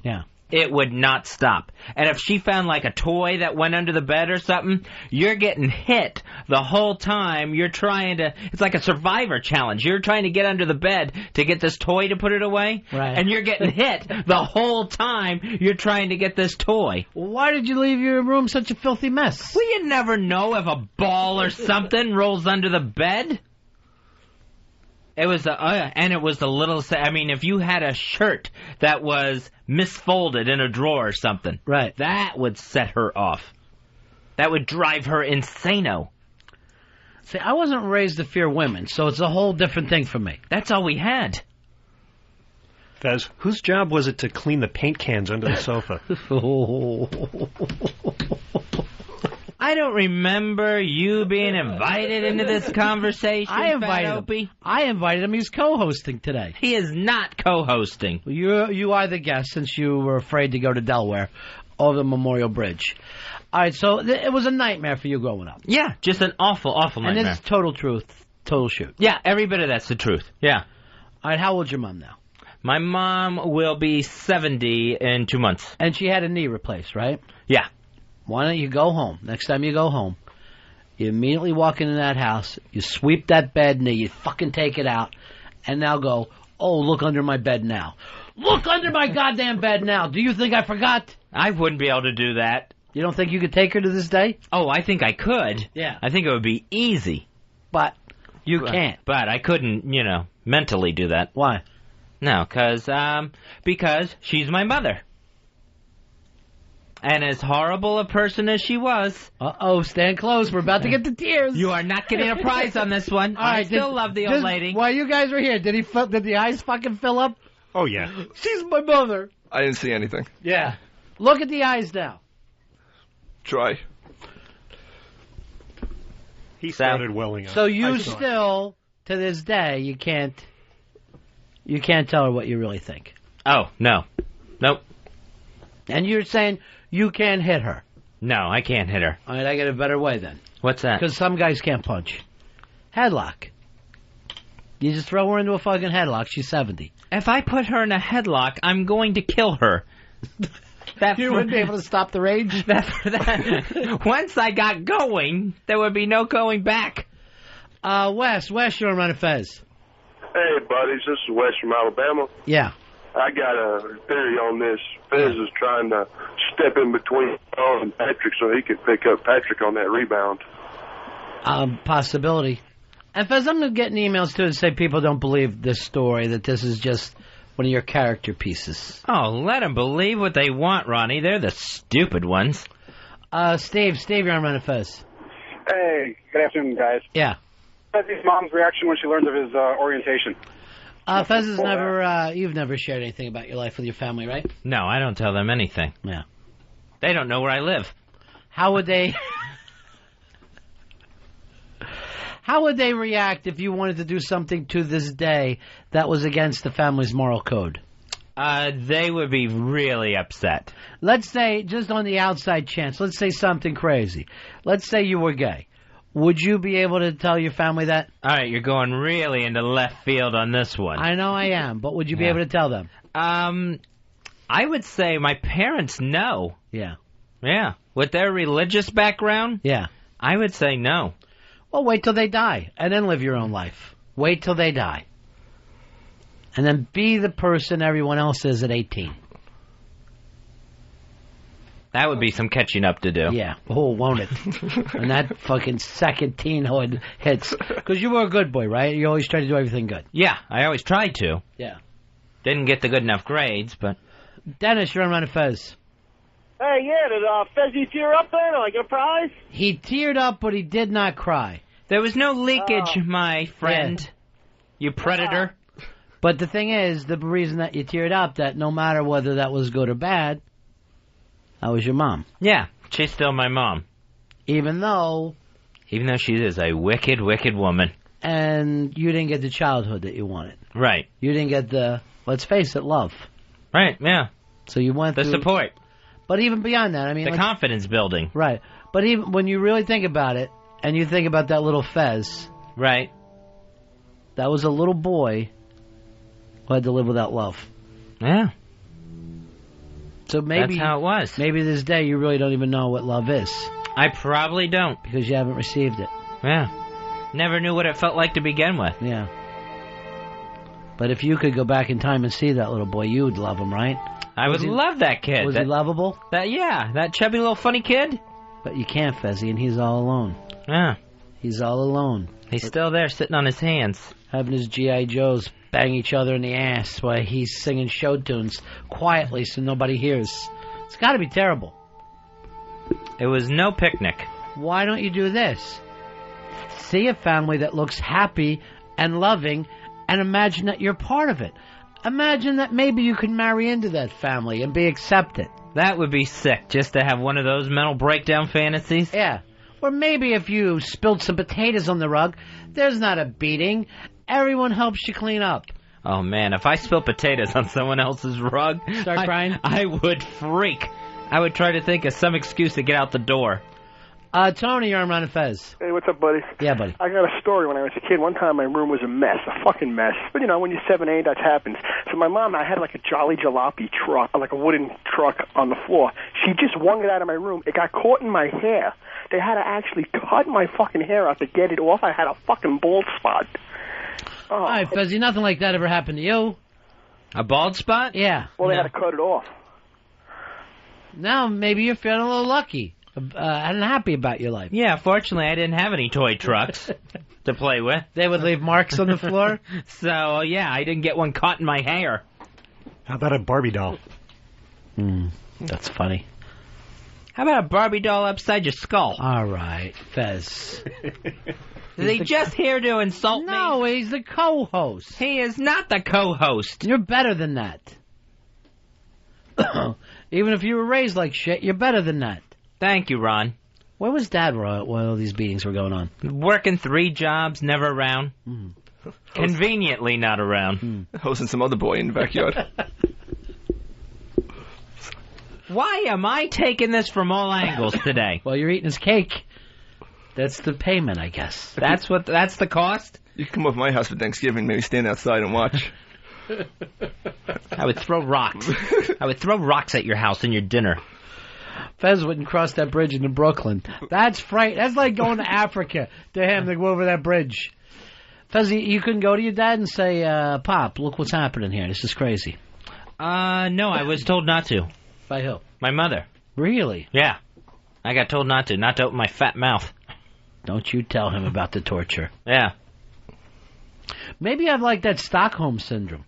it would not stop. And if she found like a toy that went under the bed or something, you're getting hit the whole time. You're trying to, it's like a survivor challenge. You're trying to get under the bed to get this toy to put it away. Right. And you're getting hit the whole time you're trying to get this toy. Why did you leave your room such a filthy mess? Well, you never know if a ball or something rolls under the bed. It was and it was the little. I mean, if you had a shirt that was misfolded in a drawer or something, right, that would set her off. That would drive her insano. See, I wasn't raised to fear women, so it's a whole different thing for me. That's all we had. Fez, whose job was it to clean the paint cans under the sofa? I don't remember you being invited into this conversation, I invited Fat Opie. him. I invited him. He's co-hosting today. He is not co-hosting. You are the guest since you were afraid to go to Delaware over the Memorial Bridge. All right, so it was a nightmare for you growing up. Yeah, just an awful, awful nightmare. And it's total truth, total shoot. Yeah, every bit of that's the truth. Yeah. All right, how old's your mom now? My mom will be 70 in 2 months. And she had a knee replaced, right? Yeah. Why don't you go home? Next time you go home, you immediately walk into that house, you sweep that bed knee, you fucking take it out, and now go, oh, look under my bed now. Look under my goddamn bed now. Do you think I forgot? I wouldn't be able to do that. You don't think you could take her to this day? Oh, I think I could. Yeah. I think it would be easy. But you can't. But I couldn't, mentally do that. Why? No, because she's my mother. And as horrible a person as she was... Uh-oh, stand close. We're about to get the tears. You are not getting a prize on this one. All right, I still love the old lady. While you guys were here, did the eyes fucking fill up? Oh, yeah. She's my mother. I didn't see anything. Yeah. Look at the eyes now. Try. He started welling up. So you still, to this day, you can't tell her what you really think. Oh, no. Nope. And you're saying you can't hit her. No, I can't hit her. All right, I got a better way then. What's that? Because some guys can't punch. Headlock. You just throw her into a fucking headlock. She's 70. If I put her in a headlock, I'm going to kill her. You wouldn't be able to stop the rage? Once I got going, there would be no going back. Wes, you're on Run of Fez. Hey, buddies, this is Wes from Alabama. Yeah. I got a theory on this. Fez is trying to step in between Paul and Patrick so he could pick up Patrick on that rebound. Possibility. And Fez, I'm getting emails, too, that say people don't believe this story, that this is just one of your character pieces. Oh, let them believe what they want, Ronnie. They're the stupid ones. Steve, you're on Run of Fez. Hey, good afternoon, guys. Yeah. Fez's mom's reaction when she learned of his orientation. Fez has you've never shared anything about your life with your family, right? No, I don't tell them anything. Yeah. They don't know where I live. How would they react if you wanted to do something to this day that was against the family's moral code? They would be really upset. Let's say, just on the outside chance, let's say something crazy. Let's say you were gay. Would you be able to tell your family that? All right, you're going really into left field on this one. I know I am, but would you be able to tell them? I would say my parents know. Yeah. Yeah. With their religious background? Yeah. I would say no. Well, wait till they die, and then live your own life. Wait till they die. And then be the person everyone else is at 18. That would be some catching up to do. Yeah. Oh, won't it? And that fucking second teenhood hits. Because you were a good boy, right? You always tried to do everything good. Yeah, I always tried to. Yeah. Didn't get the good enough grades, but... Dennis, you're on Run of Fez. Hey, yeah, did Fezzy tear up then? Did I get a prize? He teared up, but he did not cry. There was no leakage, my friend. Yeah. You predator. But the thing is, the reason that you teared up, that no matter whether that was good or bad, that was your mom. Yeah, she's still my mom. Even though she is a wicked, wicked woman. And you didn't get the childhood that you wanted. Right. You didn't get the, let's face it, love. Right, yeah. So you went the through... support. But even beyond that, I mean... The confidence building. Right. But even when you really think about it, and you think about that little Fez... Right. That was a little boy who had to live without love. Yeah. So maybe... That's how it was. Maybe this day you really don't even know what love is. I probably don't. Because you haven't received it. Yeah. Never knew what it felt like to begin with. Yeah. But if you could go back in time and see that little boy, you would love him, right? I would love that kid. Was he lovable? That chubby little funny kid. But you can't, Fezzy, and he's all alone. Yeah. He's all alone. He's still there, sitting on his hands. Having his G.I. Joes bang each other in the ass while he's singing show tunes quietly so nobody hears. It's got to be terrible. It was no picnic. Why don't you do this? See a family that looks happy and loving and imagine that you're part of it. Imagine that maybe you could marry into that family and be accepted. That would be sick, just to have one of those mental breakdown fantasies. Yeah. Or maybe if you spilled some potatoes on the rug, there's not a beating. Everyone helps you clean up. Oh, man, if I spilled potatoes on someone else's rug... Start crying? I would freak. I would try to think of some excuse to get out the door. Tony, you're on Ron and Fez. Hey, what's up, buddy? Yeah, buddy. I got a story. When I was a kid, one time my room was a mess, a fucking mess. But, when you're 7, 8, that happens. So my mom, I had like a Jolly Jalopy truck, like a wooden truck on the floor. She just wrung it out of my room. It got caught in my hair. They had to actually cut my fucking hair out to get it off. I had a fucking bald spot. Oh. All right, Fezzy, nothing like that ever happened to you. A bald spot? Yeah. Well, they had to cut it off. Now, maybe you're feeling a little lucky. And happy about your life. Yeah, fortunately, I didn't have any toy trucks to play with. They would leave marks on the floor? So, yeah, I didn't get one caught in my hair. How about a Barbie doll? That's funny. How about a Barbie doll upside your skull? All right, Fez. Is he just here to insult me? No, he's the co-host. He is not the co-host. You're better than that. Even if you were raised like shit, you're better than that. Thank you, Ron. Where was Dad while all these beatings were going on? Working 3 jobs, never around. Conveniently not around. Hosting some other boy in the backyard. Why am I taking this from all angles today? Well, you're eating his cake. That's the payment, I guess. That's the cost? You can come over to my house for Thanksgiving, maybe stand outside and watch. I would throw rocks. I would throw rocks at your house and your dinner. Fez wouldn't cross that bridge into Brooklyn. That's That's like going to Africa to him to go over that bridge. Fez, you couldn't go to your dad and say, Pop, look what's happening here. This is crazy. No, I was told not to. By who? My mother. Really? Yeah. I got told not to open my fat mouth. Don't you tell him about the torture. Yeah. Maybe I've like that Stockholm syndrome.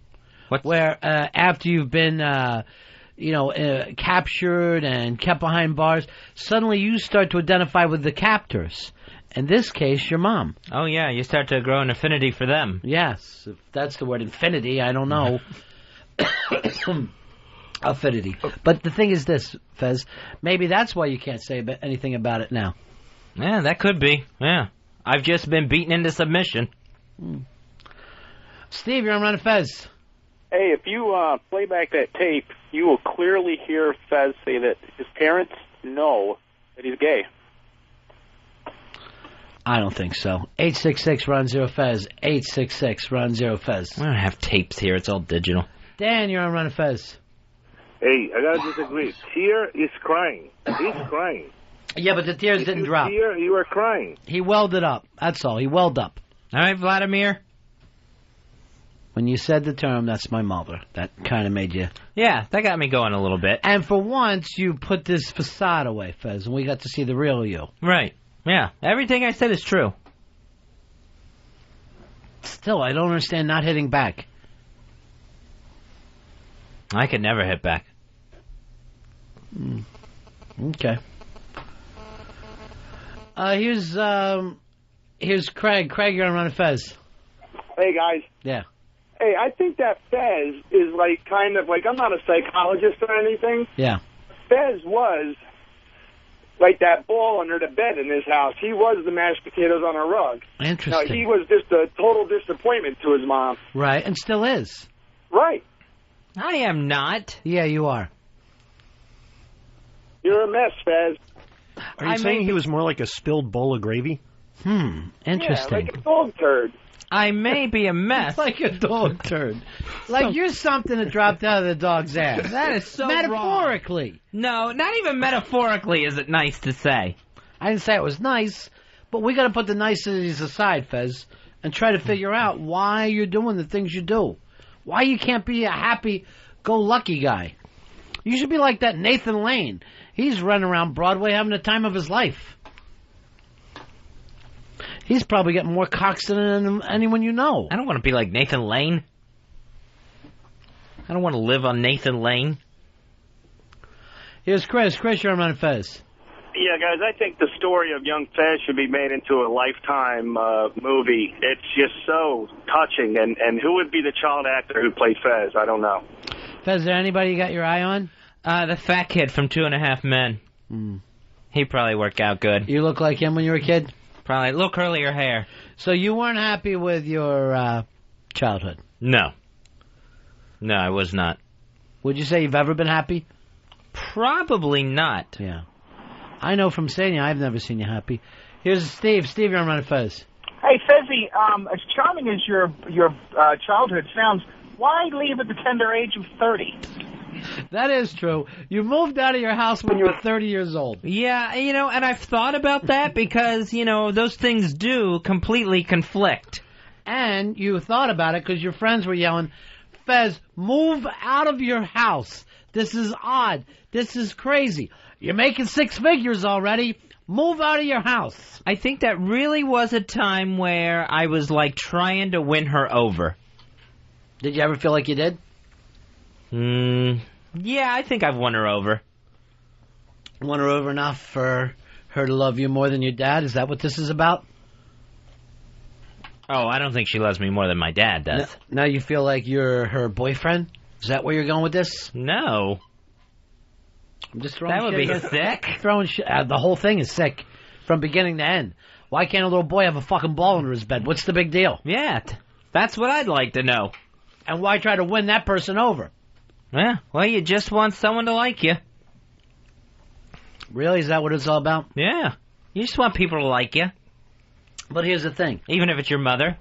Where after you've been... captured and kept behind bars, suddenly you start to identify with the captors. In this case, your mom. Oh, yeah, you start to grow an affinity for them. Yes, if that's the word, infinity, I don't know. Affinity. But the thing is this, Fez, maybe that's why you can't say anything about it now. Yeah, that could be, yeah. I've just been beaten into submission. Steve, you're on Run Fez. Hey, if you play back that tape, you will clearly hear Fez say that his parents know that he's gay. I don't think so. 866-RUN-0-FEZ. 866-RUN-0-FEZ. I don't have tapes here. It's all digital. Dan, you're on Run of Fez. Hey, I gotta disagree. Tear is crying. He's crying. Yeah, but the tears didn't drop. Tear, you are crying. He welded up. That's all. He welled up. All right, Vladimir. When you said the term, that's my mother. That kind of made you... Yeah, that got me going a little bit. And for once, you put this facade away, Fez, and we got to see the real you. Right. Yeah. Everything I said is true. Still, I don't understand not hitting back. I could never hit back. Okay. Here's Craig. Craig, you're on Run of Fez. Hey, guys. Yeah. Hey, I think that Fez is like kind of like, I'm not a psychologist or anything. Yeah. Fez was like that ball under the bed in his house. He was the mashed potatoes on a rug. Interesting. Now, he was just a total disappointment to his mom. Right, and still is. Right. I am not. Yeah, you are. You're a mess, Fez. Are you saying he was more like a spilled bowl of gravy? Interesting. Yeah, like a dog turd. I may be a mess. Like a dog turd. Like you're something that dropped out of the dog's ass. That is so metaphorically. Wrong. No, not even metaphorically is it nice to say. I didn't say it was nice, but we got to put the niceties aside, Fez, and try to figure out why you're doing the things you do. Why you can't be a happy-go-lucky guy. You should be like that Nathan Lane. He's running around Broadway having the time of his life. He's probably getting more cocks than anyone you know. I don't want to be like Nathan Lane. I don't want to live on Nathan Lane. Here's Chris. Chris, you're on Run of Fez. Yeah, guys, I think the story of young Fez should be made into a Lifetime movie. It's just so touching. And who would be the child actor who played Fez? I don't know. Fez, is there anybody you got your eye on? The fat kid from 2.5 Men. He'd probably work out good. You look like him when you were a kid? Probably a little curlier hair. So you weren't happy with your childhood? No. No, I was not. Would you say you've ever been happy? Probably not. Yeah. I know from seeing you, I've never seen you happy. Here's Steve. Steve, you're on Run of Fez. Hey, Fezzy, as charming as your childhood sounds, why leave at the tender age of 30? That is true. You moved out of your house when you were 30 years old. Yeah, and I've thought about that because, those things do completely conflict. And you thought about it because your friends were yelling, Fez, move out of your house. This is odd. This is crazy. You're making 6 figures already. Move out of your house. I think that really was a time where I was, trying to win her over. Did you ever feel like you did? Yeah, I think I've won her over. Won her over enough for her to love you more than your dad? Is that what this is about? Oh, I don't think she loves me more than my dad does. Now you feel like you're her boyfriend? Is that where you're going with this? No. I'm just throwing that would shit be sick. Throwing shit. The whole thing is sick from beginning to end. Why can't a little boy have a fucking ball under his bed? What's the big deal? Yeah, that's what I'd like to know. And why try to win that person over? Yeah, well, you just want someone to like you. Really? Is that what it's all about? Yeah. You just want people to like you. But here's the thing. Even if it's your mother.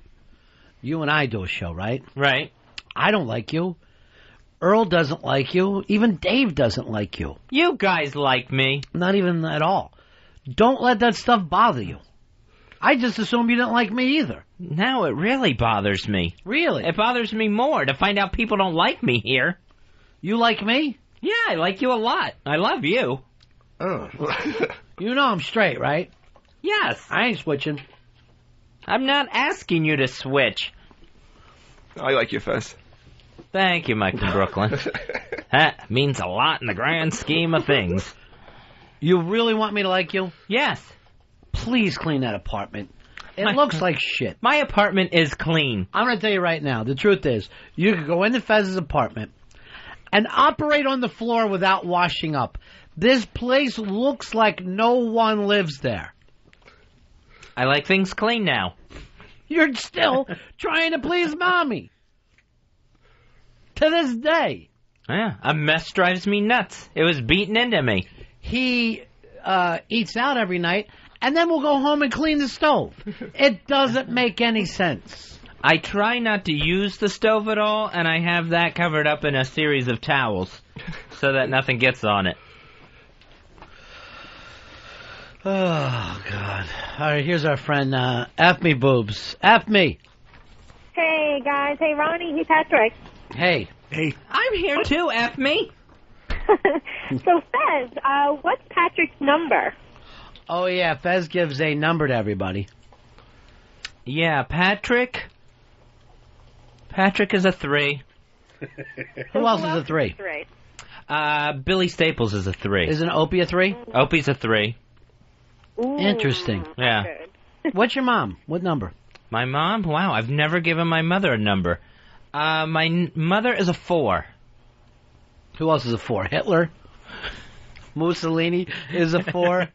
You and I do a show, right? Right. I don't like you. Earl doesn't like you. Even Dave doesn't like you. You guys like me. Not even at all. Don't let that stuff bother you. I just assumed you didn't like me either. Now it really bothers me. Really? It bothers me more to find out people don't like me here. You like me? Yeah, I like you a lot. I love you. Oh. You know I'm straight, right? Yes. I ain't switching. I'm not asking you to switch. I like your Fez. Thank you, Mike from Brooklyn. That means a lot in the grand scheme of things. You really want me to like you? Yes. Please clean that apartment. It looks like shit. My apartment is clean. I'm going to tell you right now, the truth is, you could go into Fez's apartment and operate on the floor without washing up. This place looks like no one lives there. I like things clean now. You're still trying to please Mommy. To this day. Yeah, a mess drives me nuts. It was beaten into me. He eats out every night and then we'll go home and clean the stove. It doesn't make any sense. I try not to use the stove at all, and I have that covered up in a series of towels so that nothing gets on it. Oh, God. All right, here's our friend, F me boobs. F me. Hey, guys. Hey, Ronnie. Hey, Patrick. Hey. Hey. I'm here, too, F me. So, Fez, what's Patrick's number? Oh, yeah, Fez gives a number to everybody. Yeah, Patrick is a 3. Who else is a 3? Billy Staples is a 3. Isn't Opie a 3? Opie's a 3. Ooh, Interesting. Yeah. What's your mom? What number? My mom? Wow, I've never given my mother a number. My mother is a 4. Who else is a 4? Hitler? Mussolini is a 4?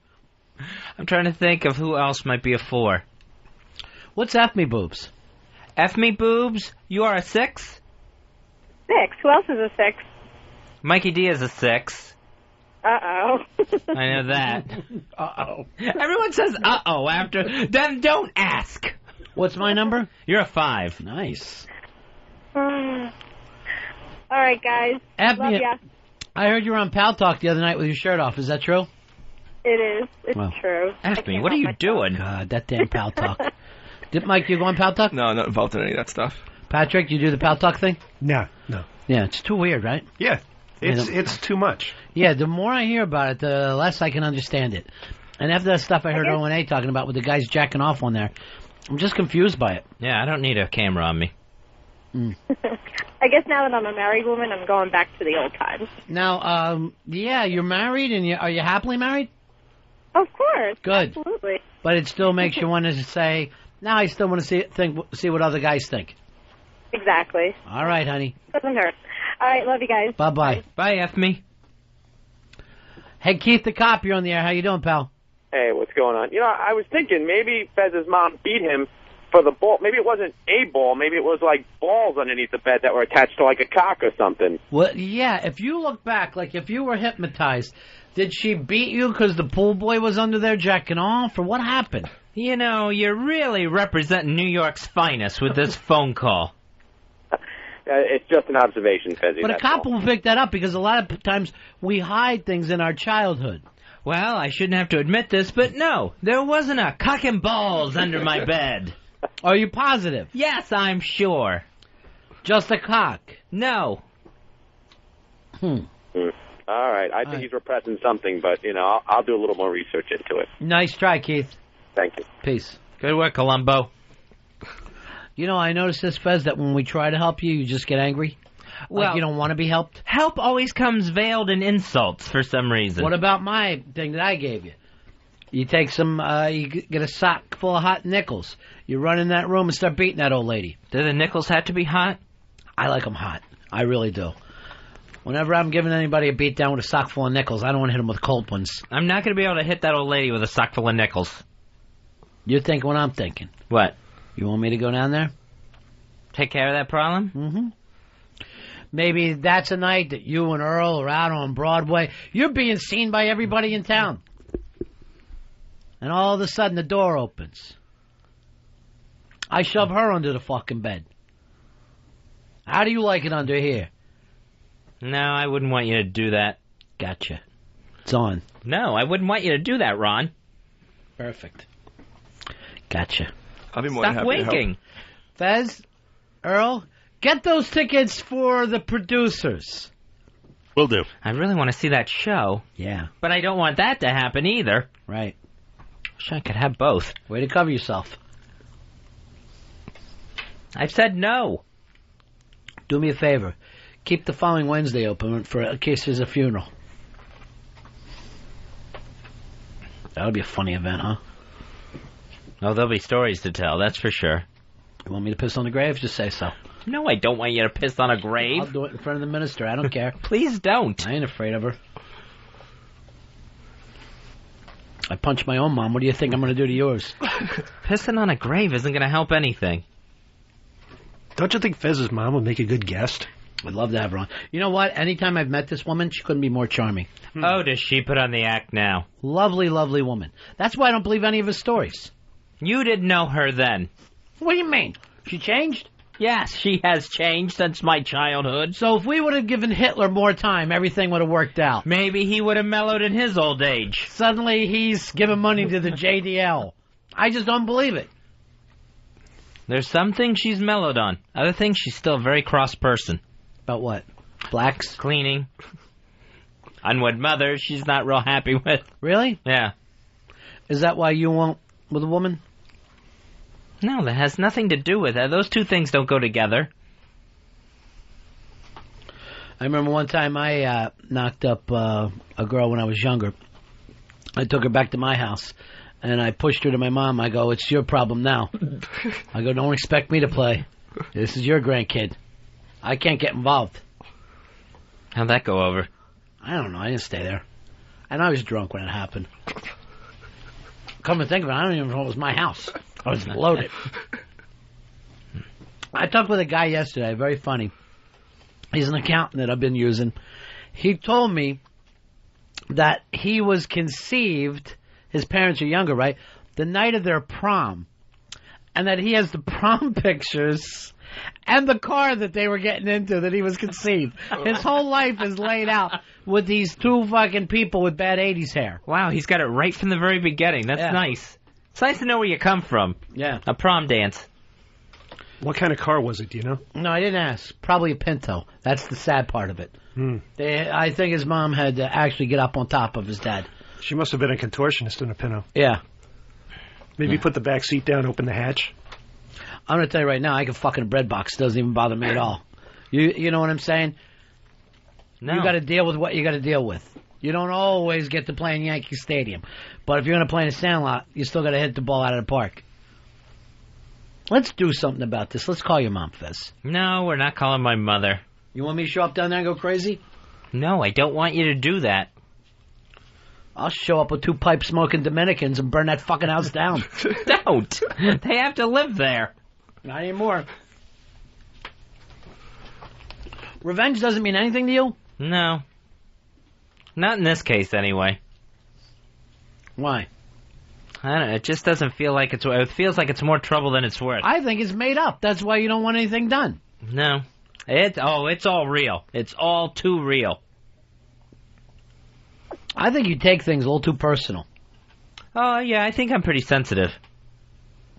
I'm trying to think of who else might be a 4. What's F me boobs? F me boobs? You are a 6? 6. Who else is a 6? Mikey D is a 6. Uh-oh. I know that. Uh-oh. Everyone says uh-oh after. Then don't ask. What's my number? You're a 5. Nice. All right, guys. Love ya. I heard you were on Pal Talk the other night with your shirt off. Is that true? It is. It's true. Ask me, what are you doing? God, that damn Pal Talk. Did Mike, you go on Pal Talk? No, I'm not involved in any of that stuff. Patrick, you do the Pal Talk thing? No. Yeah, it's too weird, right? Yeah, it's too much. Yeah, the more I hear about it, the less I can understand it. And after that stuff I heard Owen A talking about with the guys jacking off on there, I'm just confused by it. Yeah, I don't need a camera on me. I guess now that I'm a married woman, I'm going back to the old times. Now, yeah, you're married, and are you happily married? Of course. Good. Absolutely. But it still makes you want to say, now I still want to see what other guys think. Exactly. All right, honey. Doesn't hurt. All right, love you guys. Bye-bye. Bye, F me. Hey, Keith the cop, you're on the air. How you doing, pal? Hey, what's going on? You know, I was thinking maybe Fez's mom beat him for the ball. Maybe it wasn't a ball. Maybe it was like balls underneath the bed that were attached to like a cock or something. Well, yeah, if you look back, like if you were hypnotized, did she beat you because the pool boy was under there jacking off, or what happened? You know, you're really representing New York's finest with this phone call. It's just an observation, Fezzy. But a cop will pick that up because a lot of times we hide things in our childhood. Well, I shouldn't have to admit this, but no, there wasn't a cock and balls under my bed. Are you positive? Yes, I'm sure. Just a cock? No. All right, I think he's repressing something, but, you know, I'll do a little more research into it. Nice try, Keith. Thank you. Peace. Good work, Columbo. You know, I noticed this, Fez, that when we try to help you, you just get angry. Well, like you don't want to be helped. Help always comes veiled in insults for some reason. What about my thing that I gave you? You take some, you get a sock full of hot nickels. You run in that room and start beating that old lady. Do the nickels have to be hot? I like them hot. I really do. Whenever I'm giving anybody a beat down with a sock full of nickels, I don't want to hit them with cold ones. I'm not going to be able to hit that old lady with a sock full of nickels. You're thinking what I'm thinking. What? You want me to go down there? Take care of that problem? Mm-hmm. Maybe that's a night that you and Earl are out on Broadway. You're being seen by everybody in town. And all of a sudden the door opens. I shove her under the fucking bed. How do you like it under here? No, I wouldn't want you to do that. Gotcha. It's on. No, I wouldn't want you to do that, Ron. Perfect. Gotcha. I'll be more than Stop happy to help. winking. Fez, Earl, get those tickets for the producers. Will do. I really want to see that show. Yeah. But I don't want that to happen either. Right. Wish I could have both. Way to cover yourself. I've said no. Do me a favor. Keep the following Wednesday open for in case there's a funeral. That'll be a funny event, huh? Oh, there'll be stories to tell, that's for sure. You want me to piss on the grave? Just say so. No, I don't want you to piss on a grave. I'll do it in front of the minister. I don't care. Please don't. I ain't afraid of her. I punched my own mom. What do you think I'm going to do to yours? Pissing on a grave isn't going to help anything. Don't you think Fez's mom would make a good guest? I'd love to have her on. You know what? Anytime I've met this woman, she couldn't be more charming. Oh, does she put on the act now? Lovely, lovely woman. That's why I don't believe any of his stories. You didn't know her then. What do you mean? She changed? Yes, she has changed since my childhood. So if we would have given Hitler more time, everything would have worked out. Maybe he would have mellowed in his old age. Suddenly he's giving money to the JDL. I just don't believe it. There's some things she's mellowed on. Other things, she's still a very cross person. About what? Blacks? Cleaning. Unwed mother, she's not real happy with. Really? Yeah. Is that why you won't with a woman? No, that has nothing to do with that. Those two things don't go together. I remember one time I knocked up a girl when I was younger. I took her back to my house, and I pushed her to my mom. I go, it's your problem now. I go, don't expect me to play. This is your grandkid. I can't get involved. How'd that go over? I don't know. I didn't stay there. And I was drunk when it happened. Come to think of it, I don't even know it was my house. I was loaded. I talked with a guy yesterday, very funny. He's an accountant that I've been using. He told me that he was conceived, his parents are younger, right, the night of their prom. And that he has the prom pictures and the car that they were getting into that he was conceived. His whole life is laid out with these two fucking people with bad 80s hair. Wow, he's got it right from the very beginning. That's nice. It's nice to know where you come from. Yeah. A prom dance. What kind of car was it, do you know? No, I didn't ask. Probably a Pinto. That's the sad part of it. I think his mom had to actually get up on top of his dad. She must have been a contortionist in a Pinto. Yeah. Maybe put the back seat down, open the hatch. I'm going to tell you right now, I can fucking bread box. It doesn't even bother me at all. You know what I'm saying? No. You got to deal with what you got to deal with. You don't always get to play in Yankee Stadium. But if you're going to play in a sandlot, you still got to hit the ball out of the park. Let's do something about this. Let's call your mom, Fez. No, we're not calling my mother. You want me to show up down there and go crazy? No, I don't want you to do that. I'll show up with 2 pipe-smoking Dominicans and burn that fucking house down. Don't. They have to live there. Not anymore. Revenge doesn't mean anything to you? No. Not in this case, anyway. Why? I don't know. It just doesn't feel like it's... It feels like it's more trouble than it's worth. I think it's made up. That's why you don't want anything done. No. It's all real. It's all too real. I think you take things a little too personal. Oh, yeah, I think I'm pretty sensitive.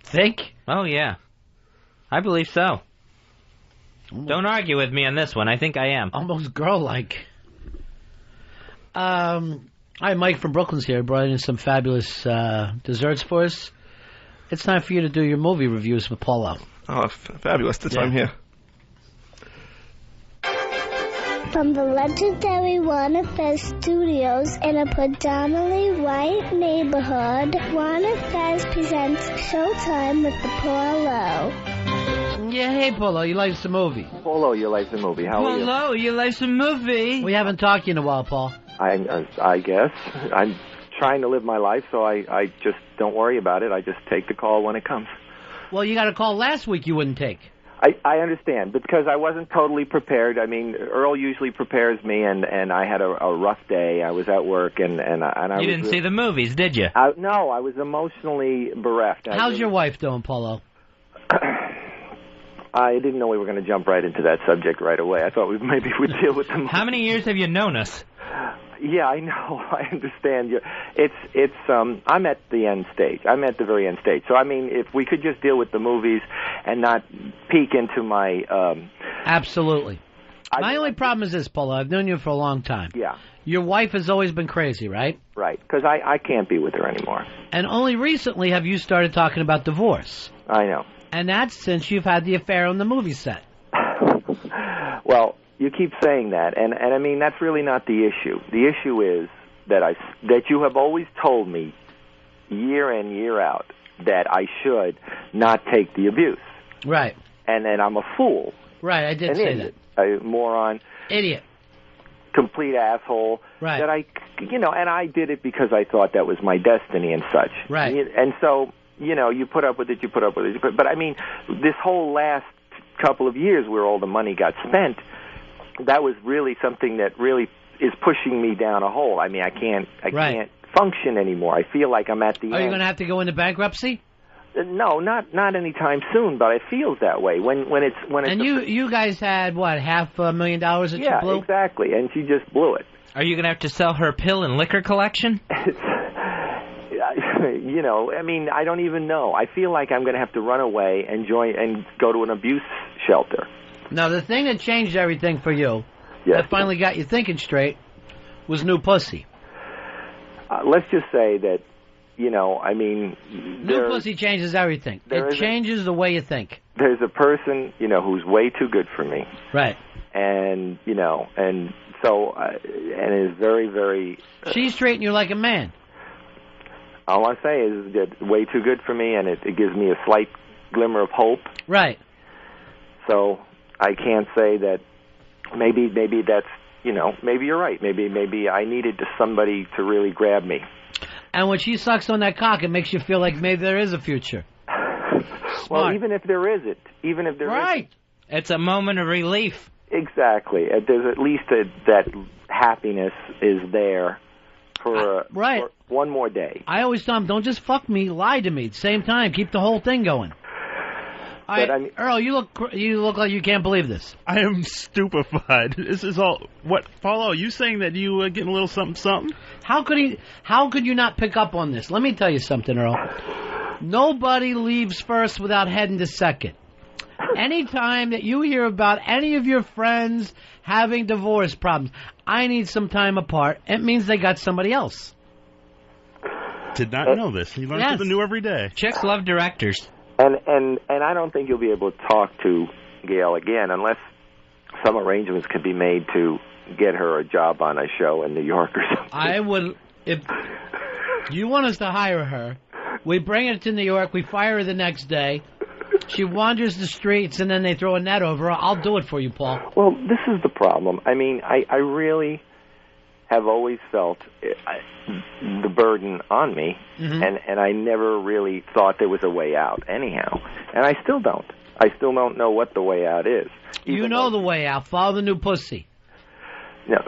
Think? Oh, yeah. I believe so. Don't argue with me on this one. I think I am. Almost girl-like. Hi, Mike from Brooklyn's here. Brought in some fabulous desserts for us. It's time for you to do your movie reviews with Paulo. Oh, fabulous. That's why I'm here. From the legendary Warner Fez Studios in a predominantly white neighborhood, Warner Fez presents Showtime with the Paulo. Yeah, hey, Paulo, you like the movie? Paulo, you like the movie. How are you? Paulo, you like the movie? We haven't talked in a while, Paul. I guess. I'm trying to live my life, so I just don't worry about it. I just take the call when it comes. Well, you got a call last week you wouldn't take. I understand, because I wasn't totally prepared. I mean, Earl usually prepares me, and I had a rough day. I was at work, and I You didn't see the movies, did you? No, I was emotionally bereft. How's your wife doing, Paulo? I didn't know we were going to jump right into that subject right away. I thought maybe we'd deal with them. How many years have you known us? Yeah, I know. I understand you. I'm at the end stage. I'm at the very end stage. So, I mean, if we could just deal with the movies and not peek into my... Absolutely. My only problem is this, Paulo. I've known you for a long time. Yeah. Your wife has always been crazy, right? Right, because I can't be with her anymore. And only recently have you started talking about divorce. I know. And that's since you've had the affair on the movie set. Well, you keep saying that, and I mean, that's really not the issue. The issue is that you have always told me, year in, year out, that I should not take the abuse. Right. And then I'm a fool. Right, I did say idiot, a moron. Idiot. Complete asshole. Right. That and I did it because I thought that was my destiny and such. Right. And so, you put up with it, you put up with it. But I mean, this whole last couple of years where all the money got spent, that was really something that really is pushing me down a hole. I mean, I can't function anymore. I feel like I'm at the end. Are you going to have to go into bankruptcy? No, not anytime soon, but it feels that way. When it's and you guys had what, $500,000 that you blew? Yeah, exactly, and she just blew it. Are you going to have to sell her pill and liquor collection? You know, I mean, I don't even know. I feel like I'm going to have to run away and go to an abuse shelter. Now, the thing that changed everything for you, that finally got you thinking straight, was new pussy. Let's just say that, you know, I mean... New pussy changes everything. It changes the way you think. There's a person, you know, who's way too good for me. Right. And, you know, and so, and is very, very... She's treating you like a man. All I say is that way too good for me, and it gives me a slight glimmer of hope. Right. So I can't say that maybe that's, you know, maybe you're right. Maybe I needed somebody to really grab me. And when she sucks on that cock, it makes you feel like maybe there is a future. Well, even if there isn't. Right. It's a moment of relief. Exactly. There's at least that happiness is there for one more day. I always tell them, don't just fuck me, lie to me at the same time. Keep the whole thing going. Earl, you look like you can't believe this. I am stupefied. This is all... What, Paulo, you saying that you getting a little something? How could you not pick up on this? Let me tell you something, Earl. Nobody leaves first without heading to second. Anytime that you hear about any of your friends having divorce problems, I need some time apart, it means they got somebody else. Did not know this. You learn something new every day. Chicks love directors. And I don't think you'll be able to talk to Gail again unless some arrangements can be made to get her a job on a show in New York or something. I would, if you want us to hire her, we bring her to New York, we fire her the next day, she wanders the streets, and then they throw a net over her. I'll do it for you, Paul. Well, this is the problem. I mean, I really have always felt the burden on me, and I never really thought there was a way out anyhow. And I still don't. I still don't know what the way out is. You know the way out. Follow the new pussy. No,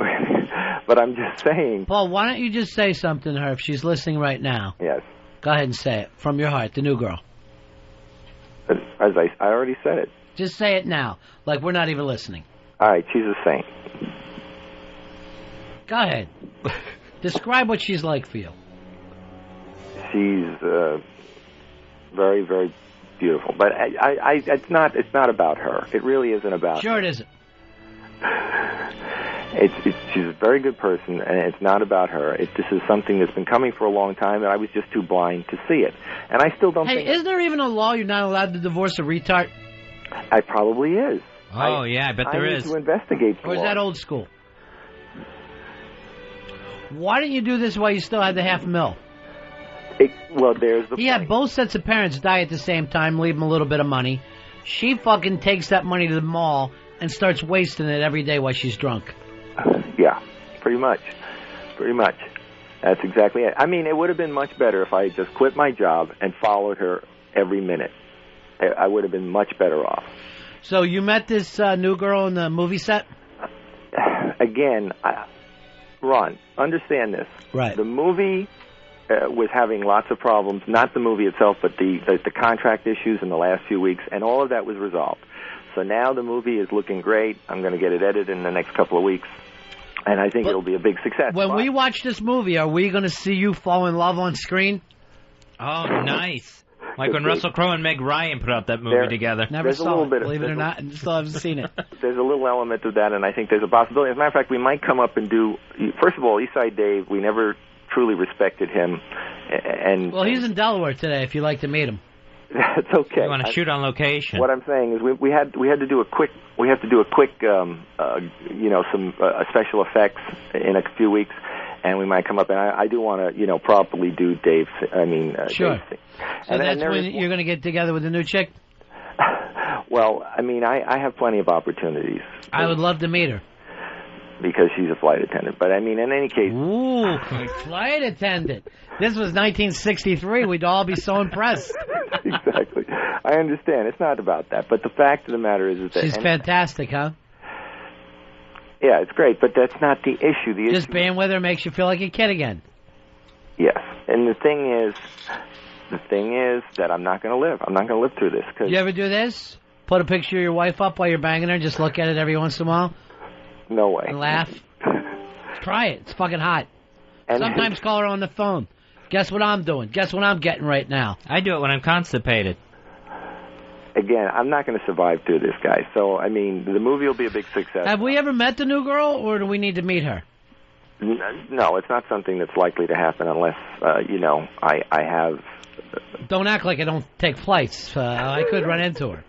but I'm just saying. Paul, why don't you just say something to her if she's listening right now? Yes. Go ahead and say it from your heart, the new girl. As I already said it. Just say it now, like we're not even listening. All right, she's a saint. Go ahead. Describe what she's like for you. She's very, very beautiful. But it's not about her. It really isn't about her. Sure it isn't. She's a very good person, and it's not about her. This is something that's been coming for a long time, and I was just too blind to see it. And I still don't think... Hey, isn't there even a law you're not allowed to divorce a retard? I probably is. Oh, yeah, I bet there is. I need to investigate the Or is law. that old school? Why didn't you do this while you still had the $500,000? Well, there's the He had both sets of parents die at the same time, leave him a little bit of money. She fucking takes that money to the mall and starts wasting it every day while she's drunk. Yeah, pretty much. Pretty much. That's exactly it. I mean, it would have been much better if I had just quit my job and followed her every minute. I would have been much better off. So you met this new girl in the movie set? Again, Ron, understand this. Right. The movie was having lots of problems, not the movie itself, but the contract issues in the last few weeks, and all of that was resolved. So now the movie is looking great. I'm going to get it edited in the next couple of weeks, and I think it'll be a big success. When we watch this movie, are we going to see you fall in love on screen? Oh, nice. Like when Russell Crowe and Meg Ryan put out that movie together. Never saw it, believe it or not, and still haven't seen it. There's a little element of that, and I think there's a possibility. As a matter of fact, we might come up and do... First of all, Eastside Dave, we never truly respected him. Well, he's in Delaware today, if you'd like to meet him. That's okay. You want to shoot on location. What I'm saying is we have to do a quick some special effects in a few weeks, and we might come up, and I do want to properly do Dave's. Sure. Dave's thing. So that's when you're going to get together with the new chick? Well, I have plenty of opportunities. I would love to meet her. Because she's a flight attendant. But, in any case... Ooh, flight attendant. This was 1963. We'd all be so impressed. Exactly. I understand. It's not about that. But the fact of the matter is that... She's fantastic, huh? Yeah, it's great, but that's not the issue. The Just issue, being with her makes you feel like a kid again. yes. And the thing is that I'm not going to live. I'm not going to live through this. Cause You ever do this? Put a picture of your wife up while you're banging her, just look at it every once in a while? No way. And laugh? Try it. It's fucking hot. And Sometimes call her on the phone. Guess what I'm doing? Guess what I'm getting right now? I do it when I'm constipated. Again, I'm not going to survive through this, guy. So, I mean, the movie will be a big success. Have we ever met the new girl, or do we need to meet her? No, it's not something that's likely to happen unless, I have... Don't act like I don't take flights. I could run into her.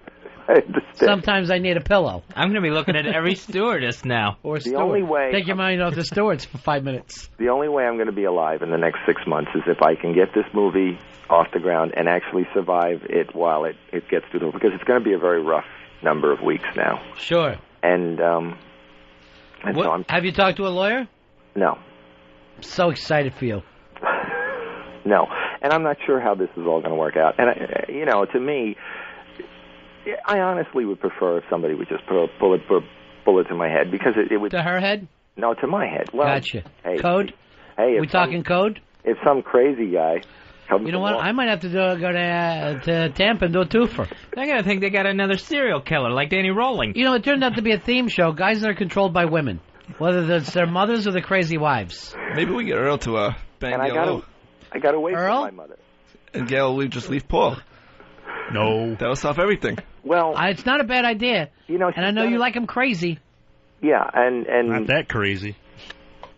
Sometimes I need a pillow. I'm going to be looking at every stewardess now. Or The only way... Take your mind off the stewards for 5 minutes. The only way I'm going to be alive in the next 6 months is if I can get this movie off the ground and actually survive it while it gets through the... Because it's going to be a very rough number of weeks now. Sure. And so I'm... Have you talked to a lawyer? No. I'm so excited for you. No. And I'm not sure how this is all going to work out. And, to me... I honestly would prefer if somebody would just put a bullet to my head because it would... To her head? No, to my head. Well, gotcha. Hey, code? Hey, we talking code? If some crazy guy comes You know what? along, I might have to go to Tampa and do a twofer. They're going to think they got another serial killer like Danny Rolling. You know, it turned out to be a theme show. Guys that are controlled by women. Whether it's their mothers or their crazy wives. Maybe we get Earl to bang and Gail. I got to wait Earl? for my mother. And Gail will just leave Paul. No. That'll solve everything. Well, it's not a bad idea. And I know you like him crazy. Yeah, and not that crazy.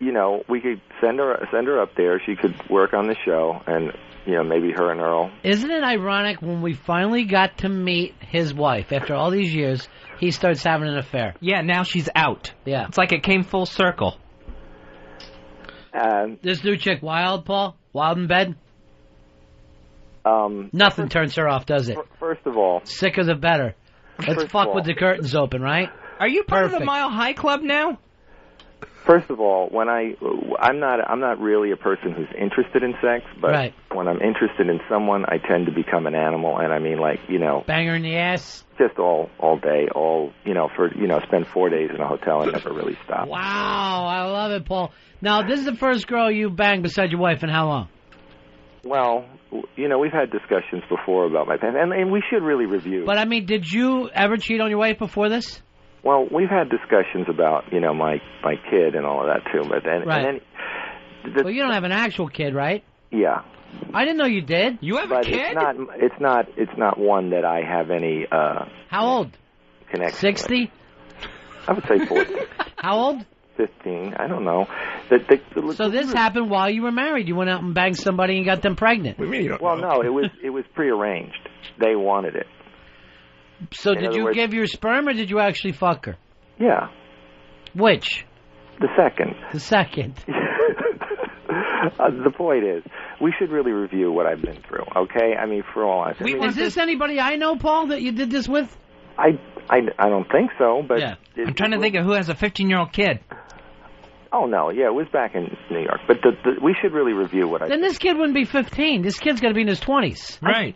We could send her up there. She could work on the show, and maybe her and Earl. Isn't it ironic when we finally got to meet his wife after all these years, he starts having an affair? Yeah, now she's out. Yeah, it's like it came full circle. This new chick, wild, Paul, wild in bed. Nothing turns her off, does it? First of all, sicker the better. Let's fuck with the curtains open, right? Are you part of the Mile High Club now? First of all, when I'm not really a person who's interested in sex, but when I'm interested in someone, I tend to become an animal, and I mean bang her in the ass. Just all day, spend 4 days in a hotel and never really stop. Wow, I love it, Paul. Now, this is the first girl you banged besides your wife in how long? Well, we've had discussions before about my past, and we should really review. But, I mean, did you ever cheat on your wife before this? Well, we've had discussions about, my kid and all of that, too. But then, right. Well, you don't have an actual kid, right? Yeah. I didn't know you did. You have a kid? It's not one that I have any, How old? Connection 60? With. I would say 40. How old? 15. I don't know. So this happened while you were married. You went out and banged somebody and got them pregnant. What do you mean you don't know? No, it was prearranged. They wanted it. So did you give your sperm or did you actually fuck her? Yeah. Which? The second. The second. The point is, we should really review what I've been through, okay? I mean, for all honesty. Is this anybody I know, Paul, that you did this with? I don't think so, but... Yeah. I'm trying to think of who has a 15-year-old kid. Oh, no, yeah, it was back in New York. But we should really review what I... Then this kid wouldn't be 15. This kid's got to be in his 20s. Right.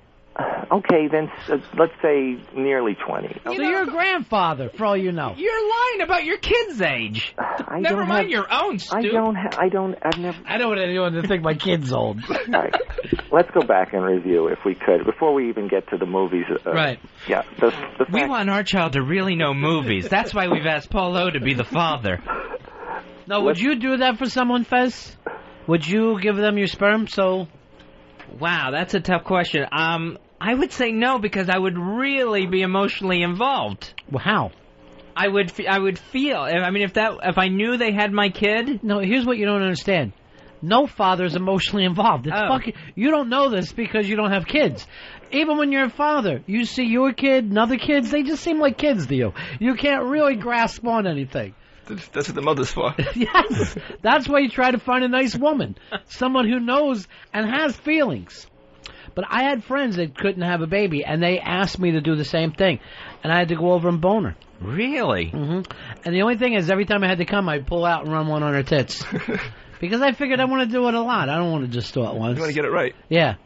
Okay, then let's say nearly 20. So you're a grandfather, for all you know. You're lying about your kid's age. Never mind your own, Stu. I've never... I don't want anyone to think my kid's old. All right. Let's go back and review, if we could, before we even get to the movies. Right. Yeah. We want our child to really know movies. That's why we've asked Paul O to be the father. Now, would you do that for someone, Fez? Would you give them your sperm, so... Wow, that's a tough question. I would say no, because I would really be emotionally involved. Well, how? I would feel. I mean, if I knew they had my kid. No, here's what you don't understand. No father is emotionally involved. It's fucking. You don't know this because you don't have kids. Even when you're a father, you see your kid and other kids, they just seem like kids to you. You can't really grasp on anything. That's what the mother's for. Yes. That's why you try to find a nice woman. Someone who knows and has feelings. But I had friends that couldn't have a baby, and they asked me to do the same thing. And I had to go over and bone her. Really? Mm-hmm. And the only thing is, every time I had to come, I'd pull out and run one on her tits. Because I figured I want to do it a lot. I don't want to just do it once. You want to get it right. Yeah.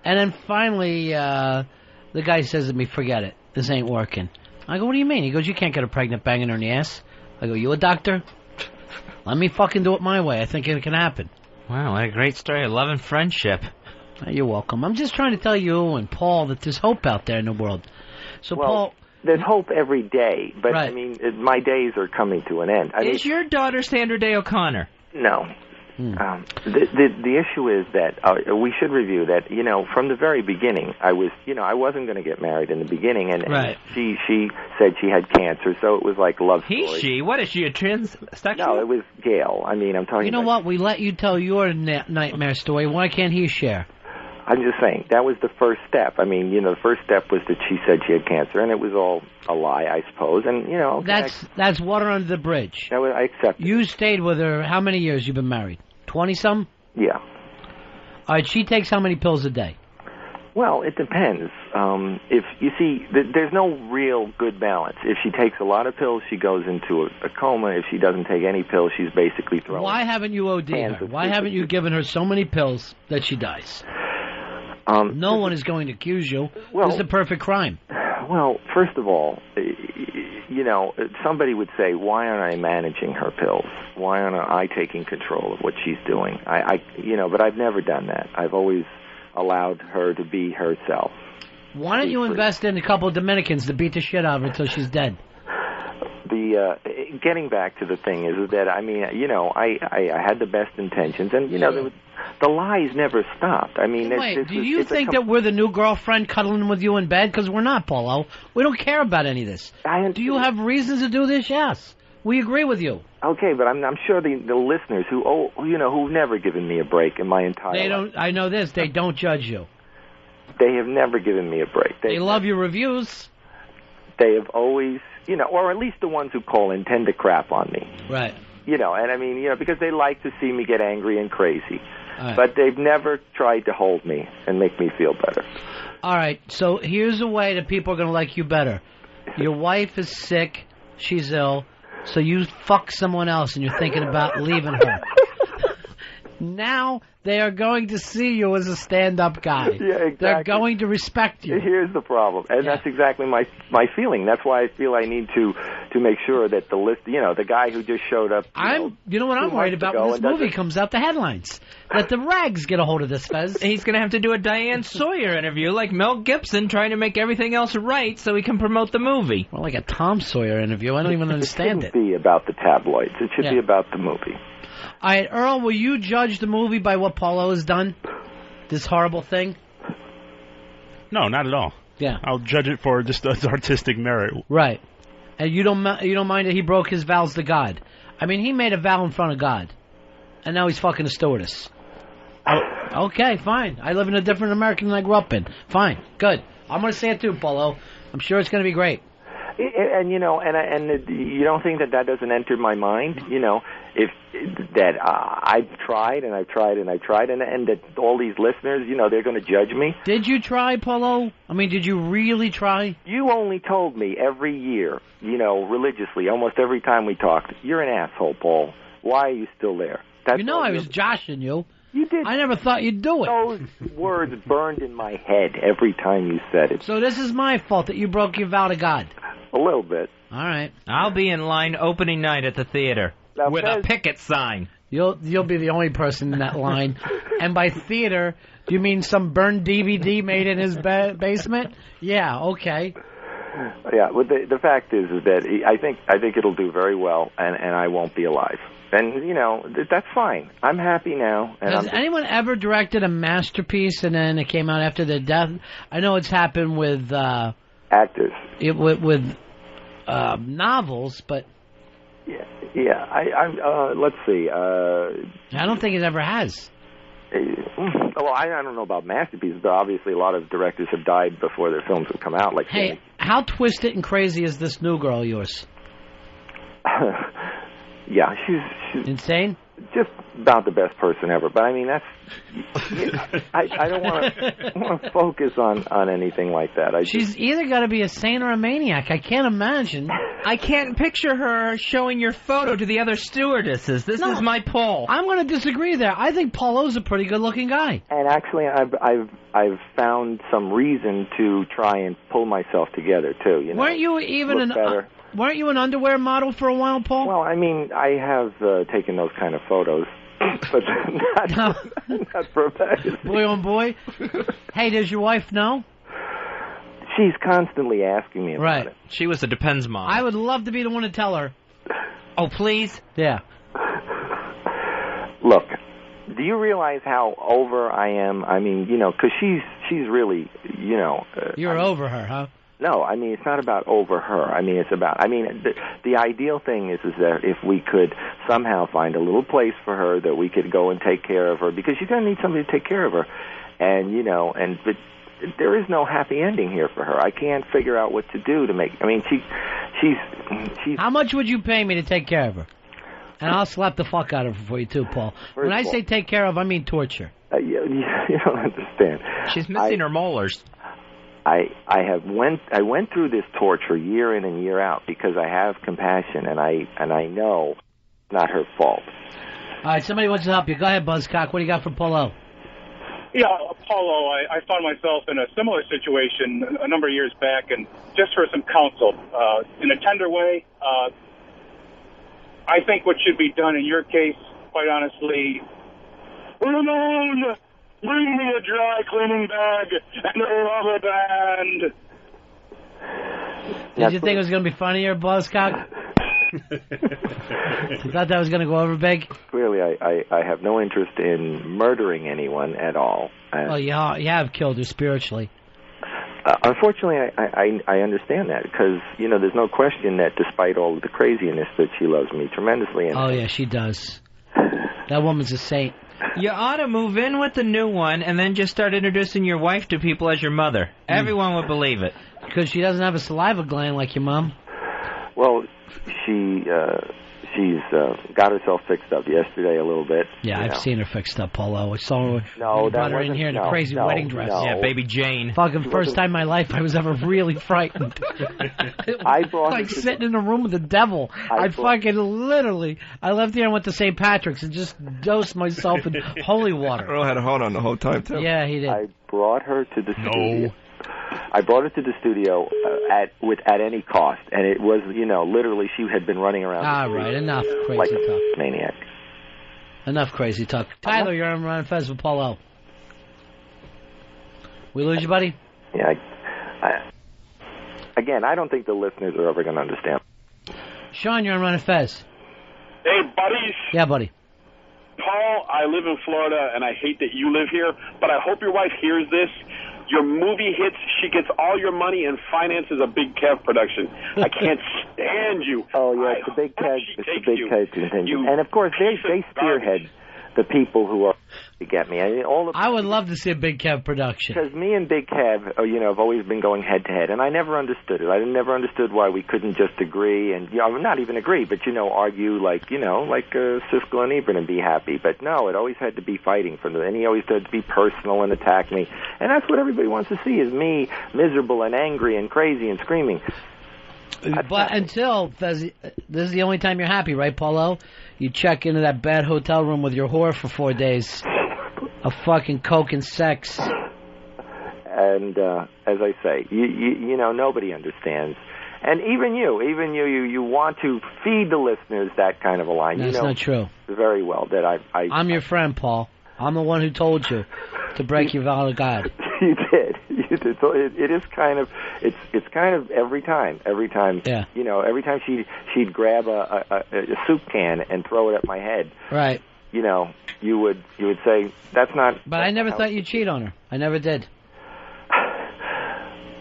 And then finally, the guy says to me, forget it. This ain't working. I go, what do you mean? He goes, you can't get her pregnant banging her in the ass. I go, you a doctor? Let me fucking do it my way. I think it can happen. Wow, what a great story of love and friendship. You're welcome. I'm just trying to tell you and Paul that there's hope out there in the world. So, well, Paul... There's hope every day, but, right. I mean, my days are coming to an end. Is your daughter Sandra Day O'Connor? No. The issue is that we should review that, from the very beginning, I wasn't going to get married in the beginning, and she said she had cancer, so it was like a love story. She? What is she, a transsexual? No, it was Gail. I mean, I'm talking You know what? We let you tell your nightmare story. Why can't he share? I'm just saying, that was the first step. I mean, the first step was that she said she had cancer, and it was all a lie, I suppose, and, Okay, That's water under the bridge. I accept it. You stayed with her, how many years you've been married? 20-some? Yeah. All right, she takes how many pills a day? Well, it depends. If you see, there's no real good balance. If she takes a lot of pills, she goes into a coma. If she doesn't take any pills, she's basically throwing. Why haven't you OD'd her? Why haven't you given her so many pills that she dies? No one is going to accuse you. This is a perfect crime. Well, first of all, somebody would say, why aren't I managing her pills? Why aren't I taking control of what she's doing? But I've never done that. I've always allowed her to be herself. Why don't you invest in a couple of Dominicans to beat the shit out of her until she's dead? Getting back to the thing is that, I mean, I had the best intentions, and, the lies never stopped. I mean, wait, do you think that we're the new girlfriend cuddling with you in bed? Because we're not, Paulo. We don't care about any of this. Do you have reasons to do this? Yes. We agree with you. Okay, but I'm sure the listeners who've never given me a break in my entire life. I know this. They don't judge you. They have never given me a break. They love your reviews. They have always, or at least the ones who call in tend to crap on me. Right. And I mean, because they like to see me get angry and crazy. Right. But they've never tried to hold me and make me feel better. All right, so here's a way that people are going to like you better. Your wife is sick. She's ill. So you fuck someone else and you're thinking about leaving her. Now they are going to see you as a stand-up guy. Yeah, exactly. They're going to respect you. Here's the problem, and that's exactly my feeling. That's why I feel I need to make sure that the list, the guy who just showed up. You know what I'm worried about when this movie comes out? The headlines. That the rags get a hold of this, Fez. He's going to have to do a Diane Sawyer interview like Mel Gibson trying to make everything else right so he can promote the movie. Well, like a Tom Sawyer interview. I don't even understand it. It shouldn't be about the tabloids. It should be about the movie. All right, Earl, will you judge the movie by what Paulo has done? This horrible thing? No, not at all. Yeah. I'll judge it for just its artistic merit. Right. And you don't mind that he broke his vows to God. I mean, he made a vow in front of God. And now he's fucking a stewardess. Okay, fine. I live in a different America than I grew up in. Fine. Good. I'm going to say it too, Paulo. I'm sure it's going to be great. And you don't think that doesn't enter my mind? If that I've tried and I've tried and I've tried, and that all these listeners, they're going to judge me. Did you try, Paulo? I mean, did you really try? You only told me every year, religiously, almost every time we talked, you're an asshole, Paul. Why are you still there? I was joshing you. You did. I never thought you'd do it. Those words burned in my head every time you said it. So this is my fault that you broke your vow to God. A little bit. All right. I'll be in line opening night at the theater with a picket sign. You'll be the only person in that line. And by theater, do you mean some burned DVD made in his basement? Yeah, okay. Yeah, well, the fact is that I think it'll do very well, and I won't be alive. And, that's fine. I'm happy now. And Has anyone ever directed a masterpiece and then it came out after their death? I know it's happened with... actors. With novels, but... Yeah. Let's see. I don't think it ever has. Well, I don't know about masterpieces, but obviously a lot of directors have died before their films have come out. Like, hey, how twisted and crazy is this new girl of yours? Yeah, she's insane. Just about the best person ever. But I mean, that's I don't want to focus on anything like that. She's either got to be a saint or a maniac. I can't imagine. I can't picture her showing your photo to the other stewardesses. This is my Paul. I'm going to disagree there. I think Paulo's a pretty good-looking guy. And actually, I've found some reason to try and pull myself together too. Weren't you even weren't you an underwear model for a while, Paul? Well, I mean, I have taken those kind of photos, but not for a magazine. Boy on boy. Hey, does your wife know? She's constantly asking me about it. She was a Depends mom. I would love to be the one to tell her. Oh, please? Yeah. Look, do you realize how over I am? I mean, you know, because she's really, you know. You're over her, huh? No, I mean, it's not about over her. I mean, it's about, I mean, the ideal thing is that if we could somehow find a little place for her that we could go and take care of her, because you're going to need somebody to take care of her. And, you know, but there is no happy ending here for her. I can't figure out what to do to make, I mean, she's... How much would you pay me to take care of her? And I'll slap the fuck out of her for you, too, Paul. When I say take care of, I mean torture. You don't understand. She's missing her molars. I went through this torture year in and year out because I have compassion and I know it's not her fault. All right, somebody wants to help you. Go ahead, Buzzcock. What do you got for Polo? Yeah, Apollo, I found myself in a similar situation a number of years back, and just for some counsel, in a tender way, I think what should be done in your case, quite honestly, Ramon, bring me a dry cleaning bag and a rubber band. Did you think it was going to be funnier, Buzzcock? You thought that was going to go over big? Clearly, I have no interest in murdering anyone at all. Well, you have killed her spiritually. Unfortunately, I understand that because, you know, there's no question that despite all of the craziness that she loves me tremendously. And oh, yeah, she does. That woman's a saint. You ought to move in with the new one and then just start introducing your wife to people as your mother. Everyone would believe it. Because she doesn't have a saliva gland like your mom. Well, she's got herself fixed up yesterday a little bit. Yeah, I've seen her fixed up, Polo. I saw her. No, brought her in here in a crazy wedding dress. Yeah, baby Jane. Fucking first time in my life I was ever really frightened. I brought like sitting in a room with the devil. I left here and went to St. Patrick's and just dosed myself in holy water. Earl had a heart on the whole time, too. Yeah, he did. I brought her to the studio. I brought her to the studio at any cost, and it was, you know, literally she had been running around. All right, enough crazy like talk. A maniac. Enough crazy talk. Tyler, you're on Ron Fez with Paul L. We lose you, buddy? Yeah. Again, I don't think the listeners are ever going to understand. Sean, you're on Ron Fez. Hey, buddies. Yeah, buddy. Paul, I live in Florida, and I hate that you live here, but I hope your wife hears this. Your movie hits, she gets all your money and finances a Big Kev production. I can't stand you. Oh, yeah, it's the Big Kev contingent. And, of course, they spearhead the people who are to get me. I mean, I would love to see a Big Kev production. Because me and Big Kev, you know, have always been going head-to-head, and I never understood it. I never understood why we couldn't just agree, and, you know, not even agree, but, you know, argue like, you know, like Siskel and Ebert and be happy. But, no, it always had to be fighting from them, and he always had to be personal and attack me. And that's what everybody wants to see, is me miserable and angry and crazy and screaming. But until, this is the only time you're happy, right, Paulo? You check into that bad hotel room with your whore for 4 days of fucking coke and sex. And as I say, you know, nobody understands. And even you want to feed the listeners that kind of a line. That's you know not true. Very well that I'm your friend, Paul. I'm the one who told you to break your vow to God. You did. So it is kind of it's kind of every time. Yeah. You know, every time she'd grab a soup can and throw it at my head. Right. You know, you would say that's not. But I never thought you'd cheat on her. I never did.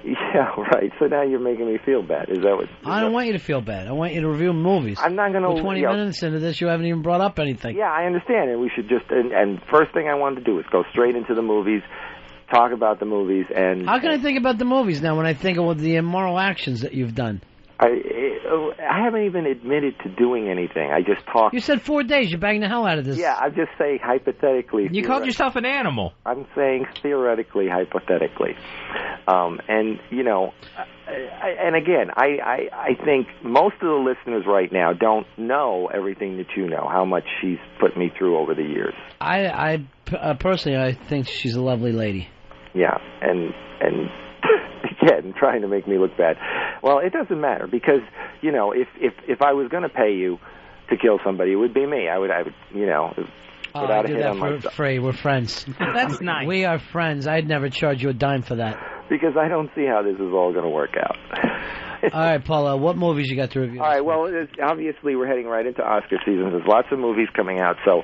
Yeah, right. So now you're making me feel bad. Is that what? I don't want you to feel bad. I want you to review movies. I'm not going to. We're 20 minutes into this, you haven't even brought up anything. Yeah, I understand, and we should just. And first thing I wanted to do is go straight into the movies. Talk about the movies and. How can I think about the movies now when I think of the immoral actions that you've done? I haven't even admitted to doing anything. I just talk. You said 4 days. You banged the hell out of this. Yeah, I'm just saying hypothetically. You called yourself an animal. I'm saying theoretically, hypothetically, and you know, and again, I think most of the listeners right now don't know everything that you know. How much she's put me through over the years. I personally, I think she's a lovely lady. Yeah, and again, trying to make me look bad. Well, it doesn't matter because, you know, if I was going to pay you to kill somebody, it would be me. I would, you know, without I a do hit that on myself. for free. We're friends. That's nice. We are friends. I'd never charge you a dime for that. Because I don't see how this is all going to work out. All right, Paula, what movies you got to review? All right, well, obviously we're heading right into Oscar season. There's lots of movies coming out. So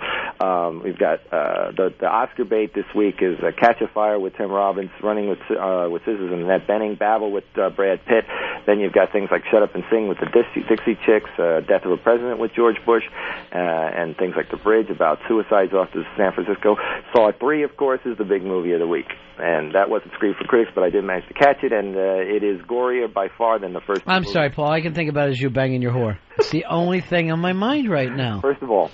we've got the Oscar bait this week is Catch a Fire with Tim Robbins, Running with Scissors and Annette Bening, Babel with Brad Pitt. Then you've got things like Shut Up and Sing with the Dixie Chicks, Death of a President with George Bush, and things like The Bridge about suicides off to San Francisco. Saw 3, of course, is the big movie of the week. And that wasn't screened for critics, but I did manage to catch it, and it is gorier by far than the first. I'm sorry, Paul. I can think about it as you banging your whore. It's the only thing on my mind right now. First of all,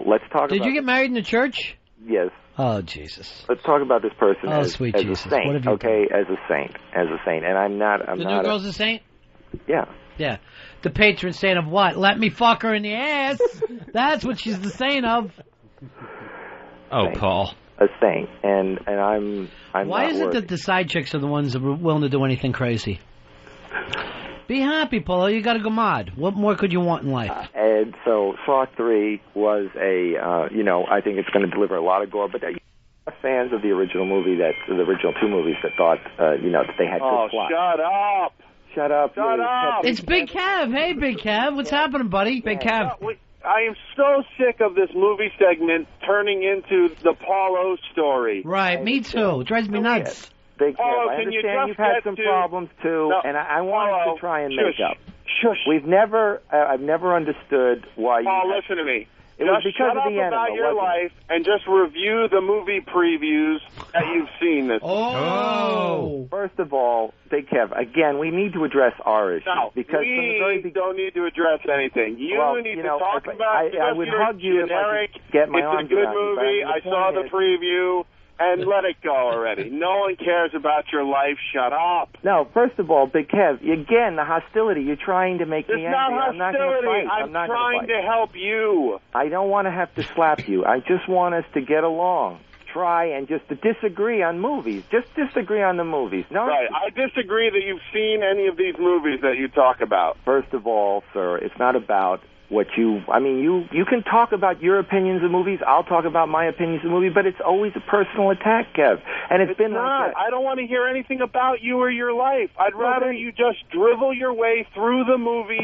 let's talk about... Did you get married in the church? Yes. Oh, Jesus. Let's talk about this person sweet as Jesus. a saint, what have you okay? As a saint. And I'm not... The new girl's a saint? Yeah. Yeah. The patron saint of what? Let me fuck her in the ass. That's what she's the saint of. Oh, Saint. Paul. A saint, and I'm Why not is it worthy. that the side chicks are the ones that are willing to do anything crazy? Be happy, Paulo. You got to go mod. What more could you want in life? And so Saw 3 was a, I think it's going to deliver a lot of gore, but there are fans of the original movie, the original 2 movies that thought, that they had good plot. Shut up! Shut up! Shut up! It's Big Kev. Hey, Big Kev. What's happening, buddy? Big Kev. I am so sick of this movie segment turning into the Paulo story. Right, me too. It drives me nuts. Big Paulo, I can you understand just you've had get some to- problems too, No, and I want us Paulo, to try and shush, make up. Shush. I've never understood why Paul, you. listen to me. It was Just because shut of up the about enema, your wasn't it? life and just review the movie previews that you've seen this. Oh. First of all, Big Kev, again, we need to address our issue No, because from the very we don't need to address anything. You Well, need you to know, talk if about I would your hug you if I generic, could get my it's arms a good around you, but movie, the I saw point the is- preview, and let it go already. No one cares about your life. Shut up. No, first of all, Big Kev, again, the hostility. You're trying to make It's me not angry. I'm not going to hostility. fight. I'm not trying going to to help you. I don't want to have to slap you. I just want us to get along. Try and just to disagree on movies. Just disagree on the movies. No. Right. I disagree that you've seen any of these movies that you talk about. First of all, sir, it's not about what you... I mean, you can talk about your opinions of movies. I'll talk about my opinions of movies, but it's always a personal attack, Kev. And it's been not. like that. I don't want to hear anything about you or your life. I'd rather you just drivel your way through the movie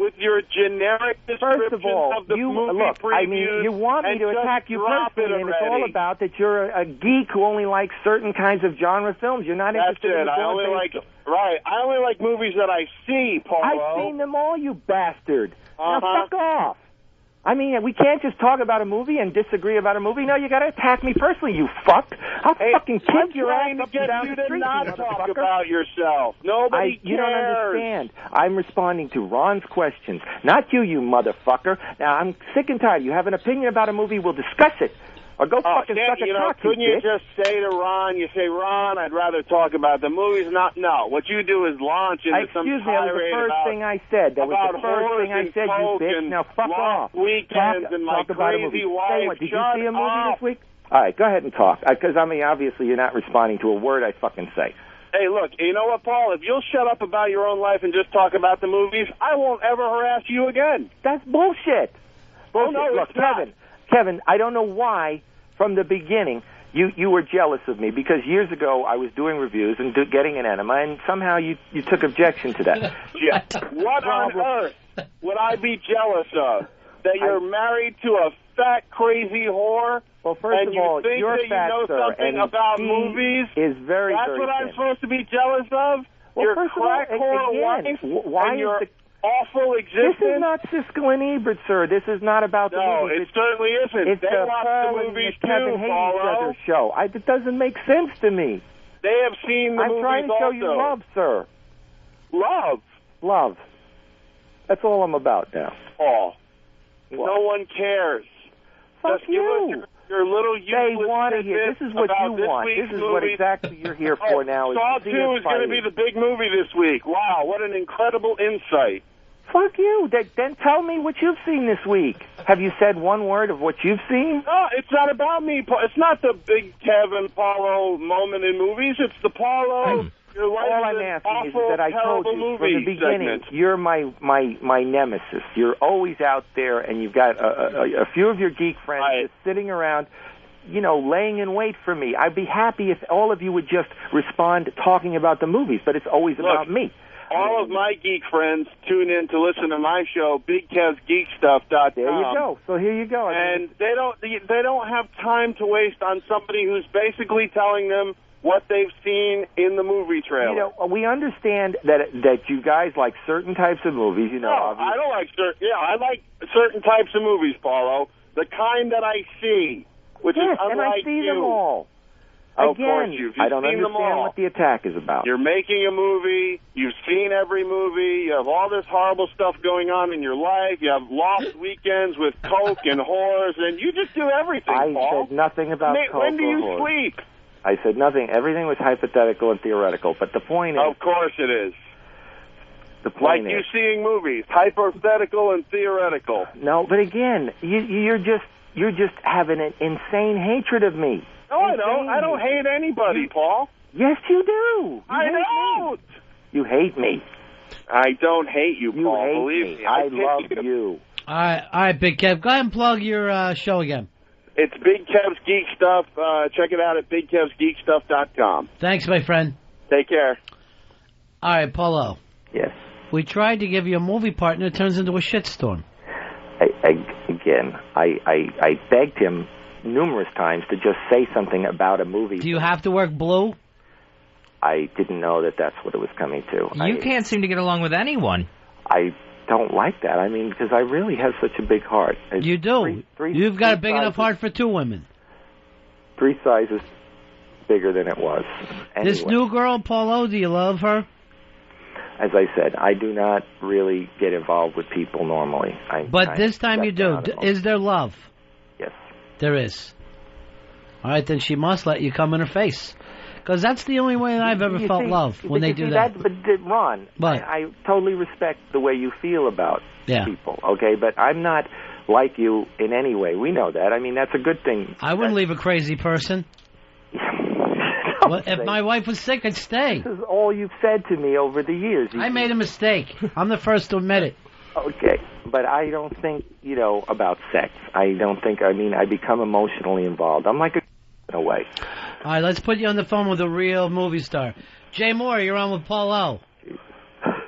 with your generic descriptions First of all, of the movie look, previews. I mean, you want me and to just attack you drop personally, it and it's all already. about that you're a geek who only likes certain kinds of genre films. You're not That's interested in it. the I only broad-based- like I only like movies that I see, Paulo. I've seen them all, you bastard. Now Uh-huh. fuck off. I mean, we can't just talk about a movie and disagree about a movie. No, you got to attack me personally, you fuck. I'll fucking I'm kick your ass trying to up get and down you the to street, not you talk motherfucker. about yourself. Nobody You cares. don't understand. I'm responding to Ron's questions, not you, you motherfucker. Now, I'm sick and tired. You have an opinion about a movie, we'll discuss it. Or go fucking suck a cock, couldn't you bitch. just say to Ron, you say, Ron, I'd rather talk about the movies. No. What you do is launch into some Excuse me, that was the tirade first about, thing I said. That was about the first thing I whores said, and you coke bitch. and Now fuck lost off. weekends and my talk about a crazy movie. wife. Say what, did you Shut see a movie up. this week? All right, go ahead and talk. Because, I mean, obviously you're not responding to a word I fucking say. Hey, look, you know what, Paul? If you'll shut up about your own life and just talk about the movies, I won't ever harass you again. That's bullshit. Oh, no, Look, it's not. Kevin, I don't know why, from the beginning, you were jealous of me, because years ago I was doing reviews and getting an enema, and somehow you took objection to that. Yeah. What on earth would I be jealous of? That you're married to a fat, crazy whore? Well, first and of you all, think you're that fat, you know sir, something and about she movies? is very, That's very what I'm thin. supposed to be jealous of? Well, your first of all, crack whore again, wife why and is your the awful existence? This is not Siskel and Ebert, sir. This is not about the No, movies. it certainly isn't. It's They the watch Pearl the and movies the Kevin too, Hayes Paulo. Brothers show. It doesn't make sense to me. They have seen the I'm movies trying to show also. you love, sir. Love? Love. That's all I'm about now. Paul. No one cares. Fuck Just give us your little They useless want to hear. tidbits This is what about you this want. week's This is what movies. exactly you're here for now. Saw is to 2 see us is going to fighting. be the big movie this week. Wow, what an incredible insight. Fuck you. Then tell me what you've seen this week. Have you said one word of what you've seen? No, it's not about me. It's not the big Kevin Paulo moment in movies. It's the Paulo All I'm asking is that I told you from the beginning, segment. you're my nemesis. You're always out there, and you've got a few of your geek friends just sitting around, laying in wait for me. I'd be happy if all of you would just respond talking about the movies, but it's always about me. All of my geek friends tune in to listen to my show, BigKevsGeekStuff.com. There you go. So here you go. And they don't have time to waste on somebody who's basically telling them what they've seen in the movie trailer. We understand that you guys like certain types of movies. No, I don't like certain. Yeah, I like certain types of movies, Paulo. The kind that I see, which is unlike and I see them all. Of Again, course, you've I don't seen them understand all. what the attack is about. You're making a movie. You've seen every movie. You have all this horrible stuff going on in your life. You have lost weekends with coke and whores, and you just do everything, Paul. I said nothing about coke When do or you whores. sleep? I said nothing. Everything was hypothetical and theoretical. But the point is... Of course it is. The point like is... you seeing movies. Hypothetical and theoretical. No, but again, you're just having an insane hatred of me. No, I don't. I don't hate anybody, Paul. Yes, you do. I don't. You hate me. I don't hate you, Paul. hate Believe me. I love you. All right, Big Kev. Go ahead and plug your show again. It's Big Kev's Geek Stuff. Check it out at BigKevsGeekStuff.com. Thanks, my friend. Take care. All right, Paulo. Yes. We tried to give you a movie partner. It turns into a shitstorm. I begged him numerous times to just say something about a movie. Do you have to work blue? I didn't know that that's what it was coming to. You can't seem to get along with anyone. I don't like that. I mean, because I really have such a big heart. You do. You've got a big enough heart for two women. 3 sizes bigger than it was. Anyway, This new girl, Paulo, do you love her? as I said, I do not really get involved with people normally. But this time you do. Is there love? Yes. There is. All right, then she must let you come in her face. Because that's the only way I've ever felt love, when they do that. But Ron, I totally respect the way you feel about people, okay? But I'm not like you in any way. We know that. I mean, that's a good thing. I wouldn't leave a crazy person. Well, if my wife was sick, I'd stay. This is all you've said to me over the years. I made a mistake. I'm the first to admit it. Okay, but I don't think, about sex. I don't think, I become emotionally involved. I'm like in a way. All right, let's put you on the phone with a real movie star. Jay Moore, you're on with Paul O.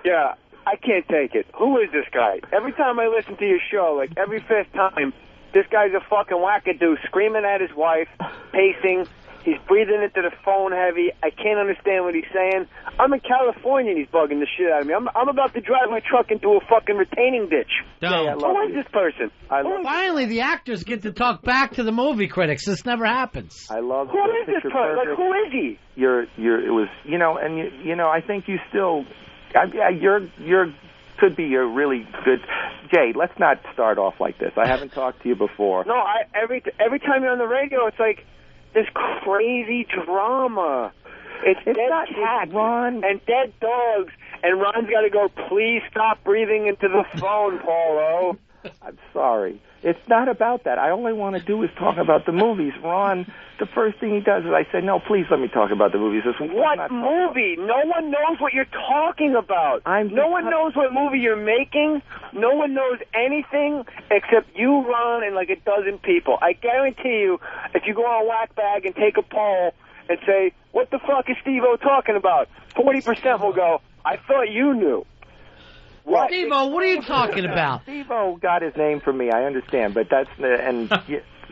Yeah, I can't take it. Who is this guy? Every time I listen to your show, like every fifth time, this guy's a fucking wackadoo, screaming at his wife, pacing. He's breathing into the phone heavy. I can't understand what he's saying. I'm in California and he's bugging the shit out of me. I'm about to drive my truck into a fucking retaining ditch. Who is this person? Finally, the actors get to talk back to the movie critics. This never happens. I love Who is this person? Like, who is he? I think you still, could be a really good. Jay, let's not start off like this. I haven't talked to you before. No, every time you're on the radio, it's like this crazy drama. It's dead cats and dead dogs, and Ron's got to go, please stop breathing into the phone, Paulo. I'm sorry. It's not about that. I only want to do is talk about the movies. Ron, the first thing he does is I say, no, please let me talk about the movies. What movie? No one knows what you're talking about. No one knows what movie you're making. No one knows anything except you, Ron, and like a dozen people. I guarantee you, if you go on Whackbag and take a poll and say, what the fuck is Steve-O talking about? 40% will go, I thought you knew. What? Steve-O, what are you talking about? Steve-O got his name from me, I understand, but that's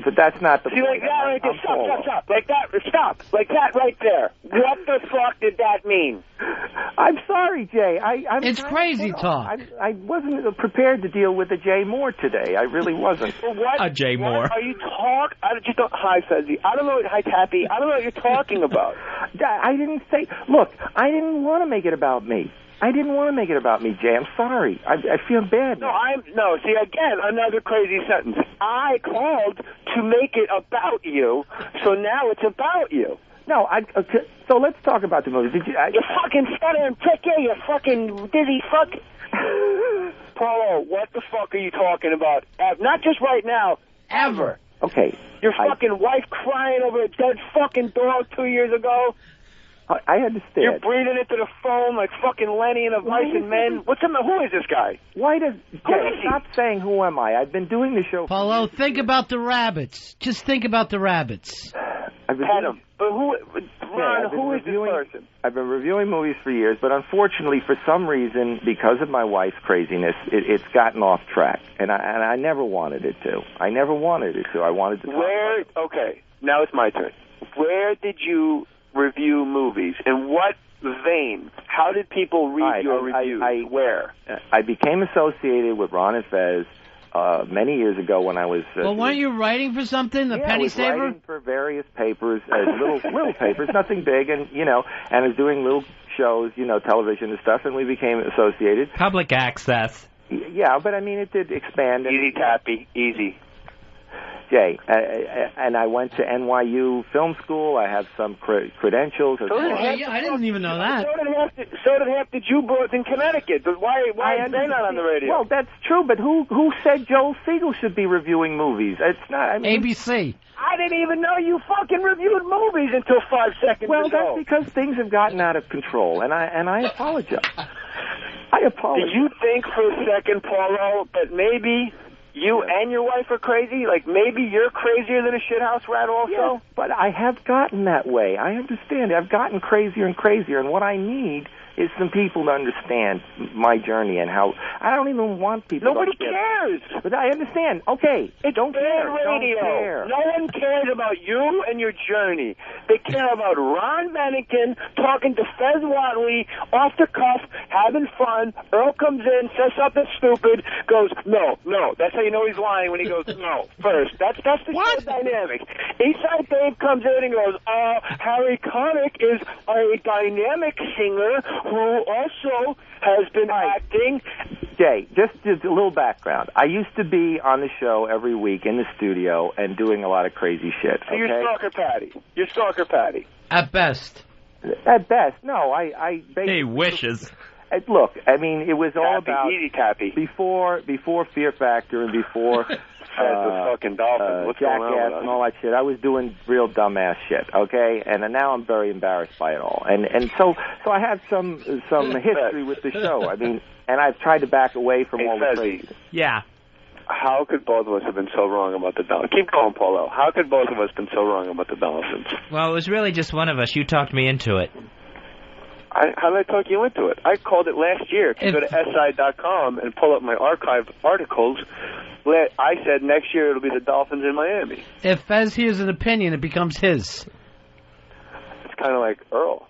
but that's not the See, like that right there, stop, like that, stop, like that right there. What the fuck did that mean? I'm sorry, Jay. It's crazy talk. I wasn't prepared to deal with a Jay Moore today. I really wasn't. What? A Jay Moore. What are you talking? Hi, Fezzi. I don't know. Hi, Tappy. I don't know what you're talking about. I didn't say. Look, I didn't want to make it about me. I didn't want to make it about me, Jay. I'm sorry. I feel bad. No, see, again, another crazy sentence. I called to make it about you, so now it's about you. No, so let's talk about the movie. You fucking stuttering prick, you fucking dizzy fuck. Paulo, what the fuck are you talking about? Not just right now, ever. Okay. Your fucking wife crying over a dead fucking dog 2 years ago? I understand. You're breathing into the phone like fucking Lenny and the Vice and Men. Who is this guy? Why does stop saying who am I? I've been doing the show. Paulo, think about the rabbits. Just think about the rabbits. Adam, but Ron, who is this person? I've been reviewing movies for years, but unfortunately, for some reason, because of my wife's craziness, it's gotten off track, and I never wanted it to. I wanted to. Okay, now it's my turn. Where did you review movies? In what vein? How did people read your reviews? Where? I became associated with Ron and Fez many years ago when I was... Well, weren't you writing for something, the Penny Saver? I was writing for various papers, little papers, nothing big, and I was doing little shows, television and stuff, and we became associated. Public access. Yeah, but I mean, it did expand. Easy, Tappy, easy. Jay, and I went to NYU Film School. I have some credentials. I didn't even know that. So did half the Jew boys in Connecticut. Why are they not on the radio? Well, that's true, but who said Joel Siegel should be reviewing movies? It's not. ABC. I didn't even know you fucking reviewed movies until 5 seconds ago. Well, that's because things have gotten out of control, and I apologize. Did you think for a second, Paulo, that maybe you and your wife are crazy? Like, maybe you're crazier than a shithouse rat also? Yes, but I have gotten that way. I understand. I've gotten crazier and crazier, and what I need is some people to understand my journey and how... I don't even want people Nobody to understand. cares. But I understand. Okay, don't care. Radio. Don't care. No one cares about you and your journey. They care about Ron Mannikin talking to Fez Watley off the cuff, having fun. Earl comes in, says something stupid, goes, no. That's how you know he's lying when he goes, no, first. That's the show dynamic. Eastside Dave comes in and goes, Harry Connick is a dynamic singer who also has been acting. Jay, just a little background. I used to be on the show every week in the studio and doing a lot of crazy shit. So you're Stalker Patty. At best. At best. No, I basically... He wishes. Look, I mean, it was all about... Easy, Tappy. Before Fear Factor and before... the fucking Dolphins. What's going on Jackass and all that shit. I was doing real dumbass shit, okay? And now I'm very embarrassed by it all. And so I have some history with the show. I mean, and I've tried to back away from all the crazy. Yeah. How could both of us have been so wrong about the Dolphins? Keep going, Paulo. How could both of us have been so wrong about the Dolphins? Well, it was really just one of us. You talked me into it. How did I talk you into it? I called it last year. If you go to SI.com and pull up my archive articles, I said next year it'll be the Dolphins in Miami. If Fez hears an opinion, it becomes his. It's kind of like Earl.